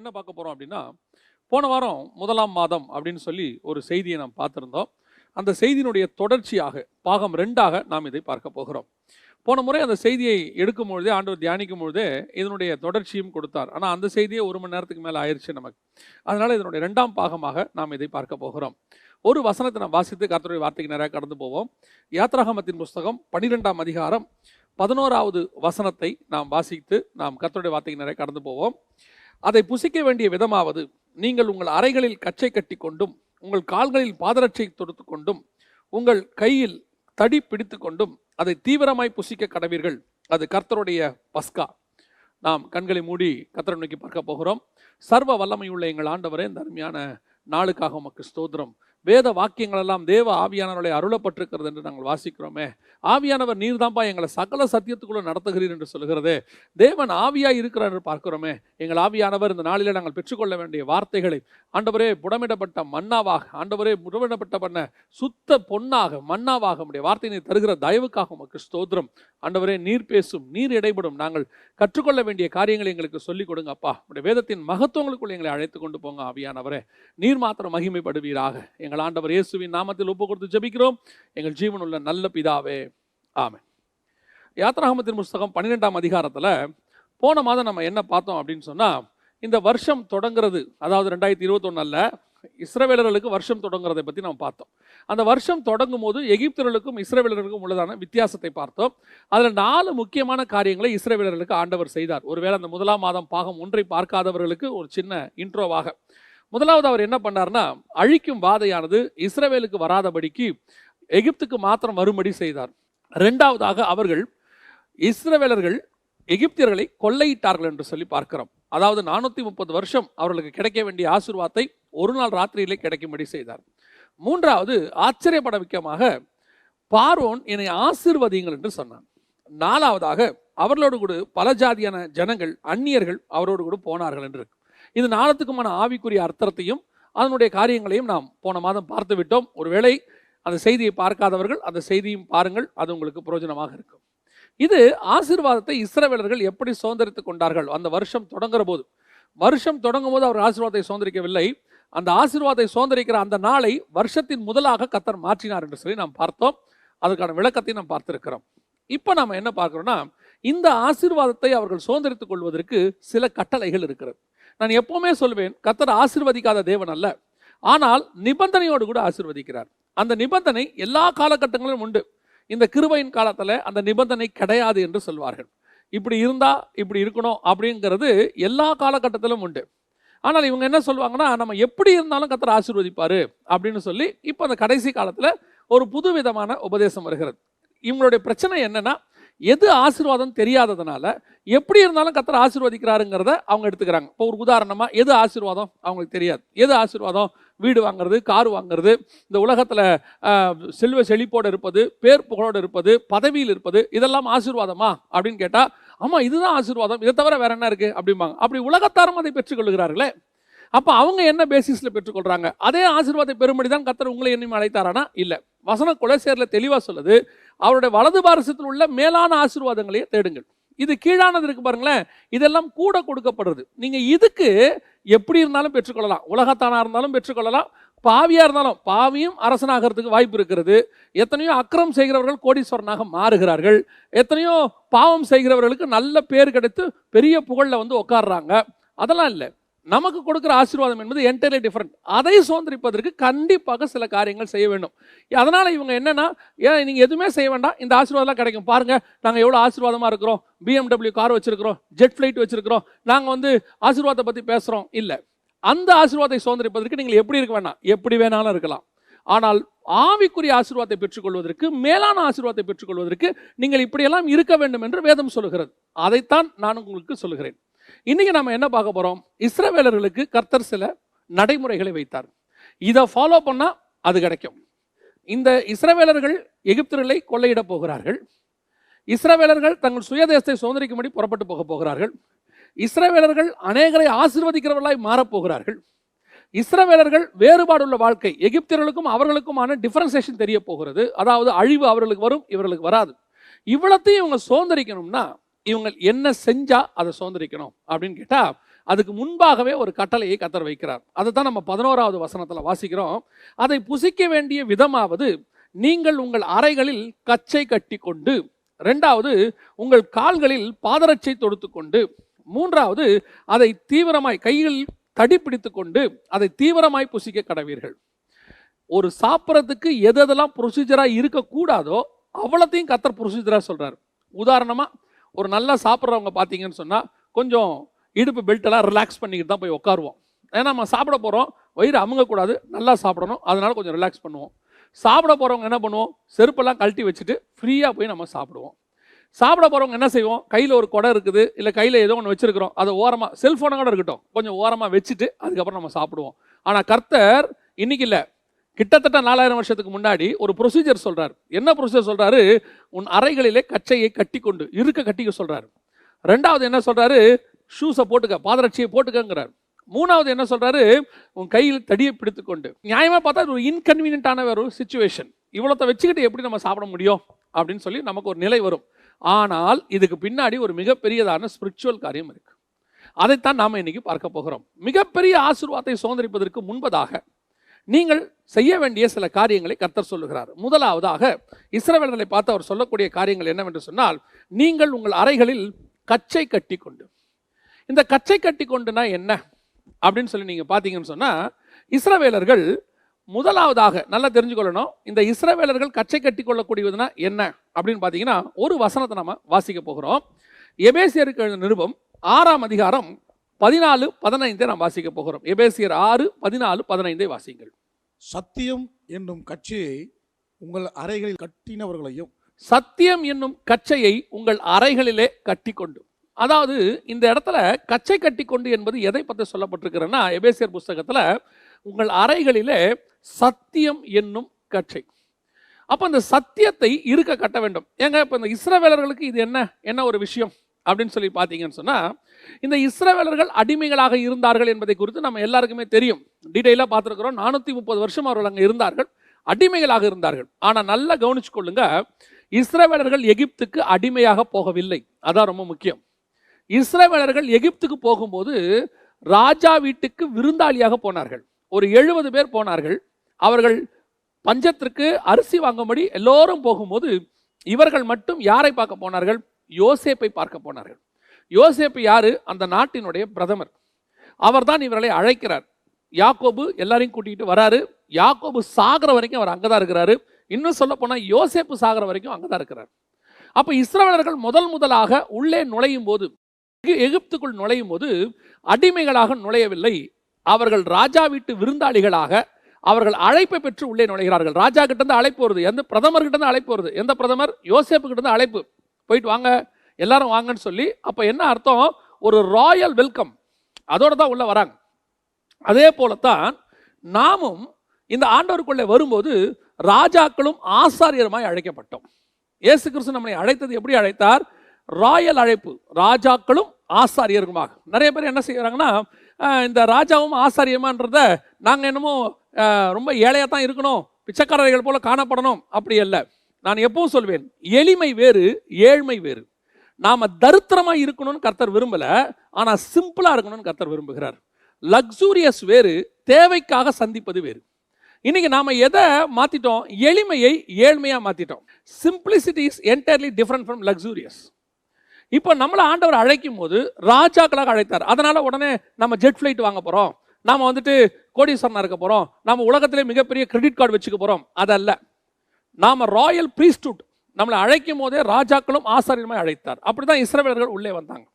என்ன பார்க்க போகிறோம் அப்படின்னா, போன வாரம் 1ஆம் மாதம் அப்படின்னு சொல்லி ஒரு செய்தியை நாம் பார்த்துருந்தோம். அந்த செய்தியினுடைய தொடர்ச்சியாக பாகம் 2ஆக நாம் இதை பார்க்க போகிறோம். போன முறை அந்த செய்தியை எடுக்கும் பொழுதே, ஆண்டவர் தியானிக்கும் பொழுதே இதனுடைய தொடர்ச்சியும் கொடுத்தார். ஆனால் அந்த செய்தியே 1 மணி நேரத்துக்கு மேலே ஆயிடுச்சு நமக்கு. அதனால் இதனுடைய 2ஆம் பாகமாக நாம் இதை பார்க்க போகிறோம். ஒரு வசனத்தை நாம் வாசித்து கர்த்தருடைய வார்த்தைக்கு நேராக கடந்து போவோம். யாத்ராகமத்தின் புஸ்தகம் 12ஆம் அதிகாரம் 11வது வசனத்தை நாம் வாசித்து நாம் கர்த்தருடைய வார்த்தைக்கு நேராக கடந்து போவோம். அதை புசிக்க வேண்டிய விதமாவது, நீங்கள் உங்கள் அறைகளில் கச்சை கட்டி கொண்டும் உங்கள் கால்களில் பாதரட்சை தொடுத்து கொண்டும் உங்கள் கையில் தடி பிடித்து கொண்டும் அதை தீவிரமாய் புசிக்க கடவீர்கள். அது கர்த்தருடைய பஸ்கா. நாம் கண்களை மூடி கர்த்தரை நோக்கி பார்க்க போகிறோம். சர்வ வல்லமையுள்ள எங்கள் ஆண்டவரே, இந்த அருமையான நாளுக்காக உமக்கு ஸ்தோத்திரம். வேத வாக்கியங்கள் எல்லாம் தேவ ஆவியானவர்களை அருளப்பட்டிருக்கிறது என்று நாங்கள் வாசிக்கிறோமே. ஆவியானவர் நீர்தான்பா எங்களை சகல சத்தியத்துக்குள்ள நடத்துகிறீர் என்று சொல்கிறதே. தேவன் ஆவியாய் இருக்கிறார் என்று பார்க்கிறோமே. எங்கள் ஆவியானவர் இந்த நாளிலே நாங்கள் பெற்றுக்கொள்ள வேண்டிய வார்த்தைகளை ஆண்டவரே புடமிடப்பட்ட மன்னாவாக, ஆண்டவரே புடமிடப்பட்ட பண்ண சுத்த பொன்னாக மன்னாவாக உம்முடைய வார்த்தையை தருகிற தயவுக்காக உமக்கு ஸ்தோத்திரம். ஆண்டவரே, நீர் பேசும், நீர் இடைபடும், நாங்கள் கற்றுக்கொள்ள வேண்டிய காரியங்களை எங்களுக்கு சொல்லிக் கொடுங்க அப்பா. உடைய வேதத்தின் மகத்துவங்களுக்குள்ள எங்களை அழைத்து கொண்டு போங்க ஆவியானவரே. நீர் மாத்திரம் மகிமைப்படுவீராக. எங்கள் ஆண்டவர் இயேசுவின் நாமத்தில் ஒப்பு கொடுத்து ஜெபிக்கிறோம் எங்கள் ஜீவனுள்ள நல்ல பிதாவே, ஆமென். யாத்ராகமத்தின் புஸ்தகம் 12ஆம் அதிகாரத்தில் போன மாதம் நம்ம என்ன பார்த்தோம் அப்படின்னு சொன்னால், இந்த வருஷம் தொடங்குறது, அதாவது 2021 அல்ல, இஸ்ரவேலர்களுக்கு வருஷம் தொடங்குறதை பற்றி நம்ம பார்த்தோம். அந்த வருஷம் தொடங்கும் போது எகிப்தியர்களுக்கும் இஸ்ரவேலர்களுக்கும் உள்ளதான வித்தியாசத்தை பார்த்தோம். அதில் 4 முக்கியமான காரியங்களை இஸ்ரவேலர்களுக்கு ஆண்டவர் செய்தார். ஒருவேளை அந்த 1ஆம் மாதம் பாகம் 1ஐ பார்க்காதவர்களுக்கு ஒரு சின்ன இன்ட்ரோவாக, முதலாவது அவர் என்ன பண்ணார்னா, அழிக்கும் வாதையானது இஸ்ரவேலுக்கு வராதபடிக்கு எகிப்துக்கு மாத்திரம் வரும்படி செய்தார். 2ஆவதாக அவர்கள் இஸ்ரவேலர்கள் எகிப்தியர்களை கொள்ளையிட்டார்கள் என்று சொல்லி பார்க்கிறோம். அதாவது 430 வருஷம் அவர்களுக்கு கிடைக்க வேண்டிய ஆசீர்வாதத்தை ஒரு நாள் ராத்திரியிலே கிடைக்கும்படி செய்தார். 3ஆவது, ஆச்சரியப்பட வைக்கமாக பார்வோன் என்னை ஆசீர்வதியுங்கள் என்று சொன்னான். 4ஆவதாக அவர்களோடு கூட பல ஜாதியான ஜனங்கள், அந்நியர்கள் அவரோடு கூட போனார்கள் என்று. இது 4த்துக்குமான ஆவிக்குரிய அர்த்தத்தையும் அதனுடைய காரியங்களையும் நாம் போன மாதம் பார்த்து விட்டோம். ஒருவேளை அந்த செய்தியை பார்க்காதவர்கள் அந்த செய்தியும் பாருங்கள், அது உங்களுக்கு பிரயோஜனமாக இருக்கும். இது ஆசீர்வாதத்தை இஸ்ரவேலர்கள் எப்படி சுதந்திரித்துக் கொண்டார்கள். அந்த வருஷம் தொடங்குற போது, வருஷம் தொடங்கும் போது அவர் ஆசீர்வாதத்தை சுதந்திரிக்கவில்லை. அந்த ஆசீர்வாதத்தை சுதந்திரிக்கிற அந்த நாளை வருஷத்தின் முதலாக கர்த்தர் மாற்றினார் என்று சொல்லி நாம் பார்த்தோம். அதற்கான விளக்கத்தை நாம் பார்த்திருக்கிறோம். இப்போ நாம் என்ன பார்க்கிறோம்னா, இந்த ஆசீர்வாதத்தை அவர்கள் சுதந்திரித்துக் கொள்வதற்கு சில கட்டளைகள் இருக்கிறது. நான் எப்பவுமே சொல்வேன், கர்த்தர் ஆசீர்வதிக்காத தேவன் அல்ல, ஆனால் நிபந்தனையோடு கூட ஆசீர்வதிக்கிறார். அந்த நிபந்தனை எல்லா காலகட்டங்களிலும் உண்டு. இந்த கிருபையின் காலத்தில் அந்த நிபந்தனை கிடையாது என்று சொல்வார்கள். இப்படி இருந்தா இப்படி இருக்கணும் அப்படிங்கிறது எல்லா காலகட்டத்திலும் உண்டு. ஆனால் இவங்க என்ன சொல்லுவாங்கன்னா, நம்ம எப்படி இருந்தாலும் கர்த்தர் ஆசீர்வதிப்பாரு அப்படின்னு சொல்லி இப்போ அந்த கடைசி காலத்தில் ஒரு புது விதமான உபதேசம் வருகிறது. இவங்களுடைய பிரச்சனை என்னன்னா, எது ஆசீர்வாதம் தெரியாததுனால எப்படி இருந்தாலும் கர்த்தர் ஆசீர்வதிக்கிறாருங்கிறத அவங்க எடுத்துக்கிறாங்க. இப்போ ஒரு உதாரணமாக, எது ஆசீர்வாதம் அவங்களுக்கு தெரியாது. எது ஆசீர்வாதம்? வீடு வாங்குறது, கார் வாங்குறது, இந்த உலகத்தில் செல்வ செழிப்போடு இருப்பது, பேர் புகழோடு இருப்பது, பதவியில் இருப்பது, இதெல்லாம் ஆசீர்வாதமா அப்படின்னு கேட்டால், ஆமாம் இதுதான் ஆசீர்வாதம், இதை தவிர வேற என்ன இருக்குது அப்படிம்பாங்க. அப்படி உலகத்தாரும் அதை பெற்றுக்கொள்கிறார்களே. அப்போ அவங்க என்ன பேசிஸில் பெற்றுக்கொள்கிறாங்க? அதே ஆசீர்வாதத்தை பெறும்படி தான் கர்த்தர் உங்களை என்னையும் அழைத்தாரானா? இல்லை. வசனம் கொலோசியரில் தெளிவாக சொல்லுது, அவருடைய வலது பாரசத்தில் உள்ள மேலான ஆசீர்வாதங்களையே தேடுங்கள். இது கீழானது இருக்கு பாருங்களேன், இதெல்லாம் கூட கொடுக்கப்படுறது. நீங்கள் இதுக்கு எப்படி இருந்தாலும் பெற்றுக்கொள்ளலாம். உலகத்தானா இருந்தாலும் பெற்றுக்கொள்ளலாம், பாவியா இருந்தாலும். பாவியும் அரசனாகிறதுக்கு வாய்ப்பு இருக்கிறது. எத்தனையோ அக்கிரம் செய்கிறவர்கள் கோடீஸ்வரனாக மாறுகிறார்கள். எத்தனையோ பாவம் செய்கிறவர்களுக்கு நல்ல பேர் கிடைத்து பெரிய புகழில் வந்து உட்கார்றாங்க. அதெல்லாம் இல்லை. நமக்கு கொடுக்குற ஆசீர்வாதம் என்பது என்டையர்லி டிஃப்ரெண்ட். அதை சுதந்திரிப்பதற்கு கண்டிப்பாக சில காரியங்கள் செய்ய வேண்டும். அதனால் இவங்க என்னன்னா, ஏன் நீங்கள் எதுவுமே செய்ய வேண்டாம், இந்த ஆசீர்வாதம்லாம் கிடைக்கும், பாருங்கள் நாங்கள் எவ்வளோ ஆசீர்வாதமாக இருக்கிறோம், BMW கார் வச்சுருக்கிறோம், ஜெட் ஃப்ளைட் வச்சுருக்கிறோம், நாங்கள் வந்து ஆசீர்வாதத்தை பற்றி பேசுகிறோம். இல்லை, அந்த ஆசீர்வாதத்தை சுதந்திரிப்பதற்கு நீங்கள் எப்படி இருக்க வேண்டாம், எப்படி வேணாலும் இருக்கலாம். ஆனால் ஆவிக்குரிய ஆசீர்வாதத்தை பெற்றுக்கொள்வதற்கு, மேலான ஆசீர்வாதத்தை பெற்றுக்கொள்வதற்கு நீங்கள் இப்படியெல்லாம் இருக்க வேண்டும் என்று வேதம் சொல்லுகிறது. அதைத்தான் நான் உங்களுக்கு சொல்லுகிறேன். இன்னைக்கு நம்ம என்ன பார்க்க போறோம்? இஸ்ரவேலர்களுக்கு கர்த்தர் சில நடைமுறைகளை வைத்தார். இதை ஃபாலோ பண்ணா அது கிடைக்கும். இந்த இஸ்ரவேலர்கள் எகிப்தியர்களை கொள்ளையிட போகிறார்கள். இஸ்ரவேலர்கள் தங்கள் சுயதேசத்தை சுதந்திரிக்கும்படி புறப்பட்டு போக போகிறார்கள். இஸ்ரவேலர்கள் அநேகரை ஆசீர்வதிக்கிறவர்களாய் மாறப்போகிறார்கள். இஸ்ரவேலர்கள் வேறுபாடுள்ள வாழ்க்கை, எகிப்தியர்களுக்கும் அவர்களுக்குமான டிஃபரன்சியேஷன் தெரிய போகிறது. அதாவது அழிவு அவர்களுக்கு வரும், இவர்களுக்கு வராது. இவ்வளத்தையும் இவங்க சுதந்திரிக்கணும்னா இவங்க என்ன செஞ்சா அதை சுதந்திரிக்கணும் அப்படின்னு கேட்டால், அதுக்கு முன்பாகவே ஒரு கட்டளையை கர்த்தர் வைக்கிறார். அதை தான் நம்ம 11வது வசனத்தில் வாசிக்கிறோம். அதை புசிக்க வேண்டிய விதமாவது, நீங்கள் உங்கள் அறைகளில் கச்சை கட்டி கொண்டு, 2வது உங்கள் கால்களில் பாதரட்சை தொடுத்து கொண்டு, 3வது அதை தீவிரமாய் கையில் தடி பிடித்து கொண்டு அதை தீவிரமாய் புசிக்க கடவீர்கள். ஒரு சாப்பிட்றதுக்கு எதெல்லாம் ப்ரொசீஜராக இருக்கக்கூடாதோ அவ்வளோத்தையும் கர்த்தர் ப்ரொசீஜராக சொல்கிறார். உதாரணமாக ஒரு நல்லா சாப்பிட்றவங்க பார்த்தீங்கன்னு சொன்னால் கொஞ்சம் இடுப்பு பெல்ட்டெல்லாம் ரிலாக்ஸ் பண்ணிக்கிட்டு தான் போய் உட்காருவோம். ஏன்னா நம்ம சாப்பிட போகிறோம், வயிறு அமுங்கக்கூடாது, நல்லா சாப்பிடணும், அதனால கொஞ்சம் ரிலாக்ஸ் பண்ணுவோம். சாப்பிட போகிறவங்க என்ன பண்ணுவோம், செருப்பெல்லாம் கழட்டி வச்சுட்டு ஃப்ரீயாக போய் நம்ம சாப்பிடுவோம். சாப்பிட போகிறவங்க என்ன செய்வோம், கையில் ஒரு குடம் இருக்குது, இல்லை கையில் ஏதோ ஒன்று வச்சுருக்கிறோம், அதை ஓரமாக, செல்ஃபோனை கூட இருக்கட்டும், கொஞ்சம் ஓரமாக வச்சுட்டு அதுக்கப்புறம் நம்ம சாப்பிடுவோம். ஆனால் கர்த்தர் இன்னைக்கு இல்லை, கிட்டத்தட்ட 4000 வருஷத்துக்கு முன்னாடி ஒரு ப்ரொசீஜர் சொல்கிறார். என்ன ப்ரொசீஜர் சொல்கிறாரு, உன் அறைகளிலே கச்சையை கட்டி கொண்டு கட்டிக்க சொல்கிறாரு. 2வது என்ன சொல்கிறாரு, ஷூஸை போட்டுக்க, பாதரட்சியை போட்டுக்கங்கிறார். 3வது என்ன சொல்கிறாரு, உன் கையில் தடியை பிடித்து கொண்டு. நியாயமாக பார்த்தா ஒரு இன்கன்வீனியன்ட்டான ஒரு சிச்சுவேஷன், இவ்வளோத்தை வச்சுக்கிட்டு எப்படி நம்ம சாப்பிட முடியும் அப்படின்னு சொல்லி நமக்கு ஒரு நிலை வரும். ஆனால் இதுக்கு பின்னாடி ஒரு மிகப்பெரியதான ஸ்பிரிச்சுவல் காரியம் இருக்கு. அதைத்தான் நாம் இன்னைக்கு பார்க்க போகிறோம். மிகப்பெரிய ஆசீர்வாதத்தை சுதந்திரிப்பதற்கு முன்பதாக நீங்கள் செய்ய வேண்டிய சில காரியங்களை கர்த்தர் சொல்லுகிறார். முதலாவதாக இஸ்ரவேலர்களை பார்த்து அவர் சொல்லக்கூடிய காரியங்கள் என்னவென்று சொன்னால், நீங்கள் உங்கள் அறைகளில் கச்சை கட்டி கொண்டு. இந்த கச்சை கட்டி கொண்டுனா என்ன அப்படின்னு சொல்லி நீங்க பார்த்தீங்கன்னு சொன்னா, இஸ்ரவேலர்கள் முதலாவதாக நல்லா தெரிஞ்சுக்கொள்ளணும். இந்த இஸ்ரவேலர்கள் கச்சை கட்டி கொள்ளக்கூடியதுன்னா என்ன அப்படின்னு பார்த்தீங்கன்னா, ஒரு வசனத்தை நம்ம வாசிக்க போகிறோம். எபேசியருக்கு எழுதின நிருபம் 6ஆம் அதிகாரம் 14-15 நாம் வாசிக்க போகிறோம். எபேசியர் 6:14-15 வாசிங்கள். சத்தியம் என்னும் கச்சையை உங்கள் அறைகளில் கட்டினவர்களையும். சத்தியம் என்னும் கச்சையை உங்கள் அறைகளிலே கட்டி கொண்டு. அதாவது இந்த இடத்துல கச்சை கட்டி கொண்டு என்பது எதை பற்றி சொல்லப்பட்டிருக்கிறன்னா, எபேசியர் புஸ்தகத்தில் உங்கள் அறைகளிலே சத்தியம் என்னும் கச்சை. அப்போ அந்த சத்தியத்தை இருக்க கட்ட வேண்டும். ஏங்க இப்போ இந்த இஸ்ரவேலர்களுக்கு இது என்ன ஒரு விஷயம் அப்படின்னு சொல்லி பார்த்தீங்கன்னு சொன்னால், இந்த இஸ்ரவேலர்கள் அடிமைகளாக இருந்தார்கள் என்பதை குறித்து நம்ம எல்லாருக்குமே தெரியும். டீட்டெயிலாக பார்த்துருக்கிறோம். 430 வருஷம் அவர்கள் அங்கே இருந்தார்கள், அடிமைகளாக இருந்தார்கள். ஆனால் நல்லா கவனிச்சு கொள்ளுங்க, இஸ்ரவேலர்கள் எகிப்துக்கு அடிமையாக போகவில்லை. அதான் ரொம்ப முக்கியம். இஸ்ரவேலர்கள் எகிப்துக்கு போகும்போது ராஜா வீட்டுக்கு விருந்தாளியாக போனார்கள். ஒரு 70 பேர் போனார்கள். அவர்கள் பஞ்சத்திற்கு அரிசி வாங்கும்படி எல்லோரும் போகும்போது இவர்கள் மட்டும் யாரை பார்க்க போனார்கள், யோசேப்பை பார்க்க போனார்கள். யோசேப்பு யாரு, அந்த நாட்டினுடைய பிரதமர். அவர் தான் இவர்களை அழைக்கிறார். யாக்கோபு எல்லாரையும் கூட்டிகிட்டு வராரு. யாக்கோபு சாகிற வரைக்கும் அவர் அங்கதான் இருக்கிறாரு. இன்னும் சொல்ல போனா யோசேப்பு சாகிற வரைக்கும் அங்கதான் இருக்கிறார். அப்ப இஸ்ரவேலர்கள் முதலாக உள்ளே நுழையும் போது, எகிப்துக்குள் நுழையும் போது அடிமைகளாக நுழையவில்லை. அவர்கள் ராஜா வீட்டு விருந்தாளிகளாக அவர்கள் அழைப்பை பெற்று உள்ளே நுழைகிறார்கள். ராஜா கிட்ட இருந்து அழைப்பு வருது, எந்த பிரதமர் கிட்ட இருந்து அழைப்பு வருது. எந்த பிரதமர், யோசேப்பு கிட்ட இருந்து அழைப்பு, போயிட்டு வாங்க எல்லாரும் வாங்கன்னு சொல்லி. அப்ப என்ன அர்த்தம், ஒரு ராயல் வெல்கம், அதோட தான் உள்ள வராங்க. அதே போலத்தான் நாமும் இந்த ஆண்டவருக்குள்ளே வரும்போது ராஜாக்களும் ஆசாரியருமாய் அழைக்கப்பட்டோம். இயேசு கிறிஸ்து நம்மளை அழைத்தது எப்படி அழைத்தார், ராயல் அழைப்பு, ராஜாக்களும் ஆசாரியருமாக. நிறைய பேர் என்ன செய்யறாங்கன்னா, இந்த ராஜாவும் ஆசாரியமான்றத நாங்கள் என்னமோ ரொம்ப ஏழையாக தான் இருக்கணும், பிச்சைக்காரர்கள் போல காணப்படணும், அப்படி அல்ல. நான் எப்பவும் சொல்வேன், எளிமை வேறு ஏழ்மை வேறு. நாம தரித்திரமாக இருக்கணும்னு கர்த்தர் விரும்பல, ஆனால் சிம்பிளா இருக்கணும்னு கர்த்தர் விரும்புகிறார். லக்ஸூரியஸ் வேறு, தேவைக்காக சந்திப்பது வேறு. இன்னைக்கு நாம எதை மாத்திட்டோம், எளிமையை ஏழ்மையா மாத்திட்டோம். Simplicity is entirely different from luxurious. இப்போ நம்மளை ஆண்டவர் அழைக்கும் போது ராஜாக்களாக அழைத்தார். அதனால உடனே நம்ம ஜெட் ஃபிளைட் வாங்க போறோம், நாம வந்துட்டு கோடீஸ்வரனா இருக்க போறோம், நாம உலகத்திலே மிகப்பெரிய கிரெடிட் கார்டு வச்சுக்க போறோம், அதல்ல. நாம ராயல் பிரீஸ்ட்ஹுட், நம்மளை அழைக்கும் போதே ராஜாக்களும் ஆசாரியருமாய் அழைத்தார். அப்படிதான் இஸ்ரவேலர்கள் உள்ளே வந்தாங்க.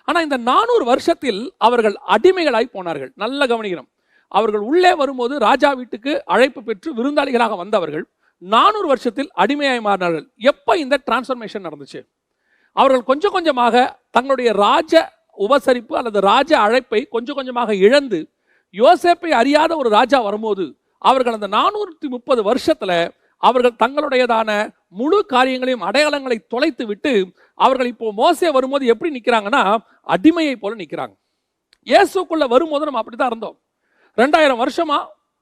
ஆனா இந்த 400 வருஷத்தில் அவர்கள் அடிமைகளாய் போனார்கள். நல்ல கவனிக்கணும். அவர்கள் உள்ளே வரும்போது ராஜா வீட்டுக்கு அழைப்பு பெற்று விருந்தாளிகளாக வந்தவர்கள் 400 வருஷத்தில் அடிமையாய் மாறினார்கள். எப்ப இந்த டிரான்ஸ்ஃபர்மேஷன் நடந்துச்சு, அவர்கள் கொஞ்சம் கொஞ்சமாக தங்களுடைய ராஜ உபசரிப்பு அல்லது ராஜ அழைப்பை கொஞ்சம் கொஞ்சமாக இழந்து யோசேப்பை அறியாத ஒரு ராஜா வரும்போது அவர்கள் அந்த 430 வருஷத்துல அவர்கள் தங்களுடையதான முழு காரியங்களையும் அடையாளங்களை தொலைத்து விட்டு அவர்கள் இப்போ மோசே வரும்போது எப்படி நிற்கிறாங்கன்னா, அடிமையை போல நிற்கிறாங்க. இயேசுக்குள்ள வரும்போது நம்ம அப்படித்தான் இருந்தோம். 2000 வருஷமா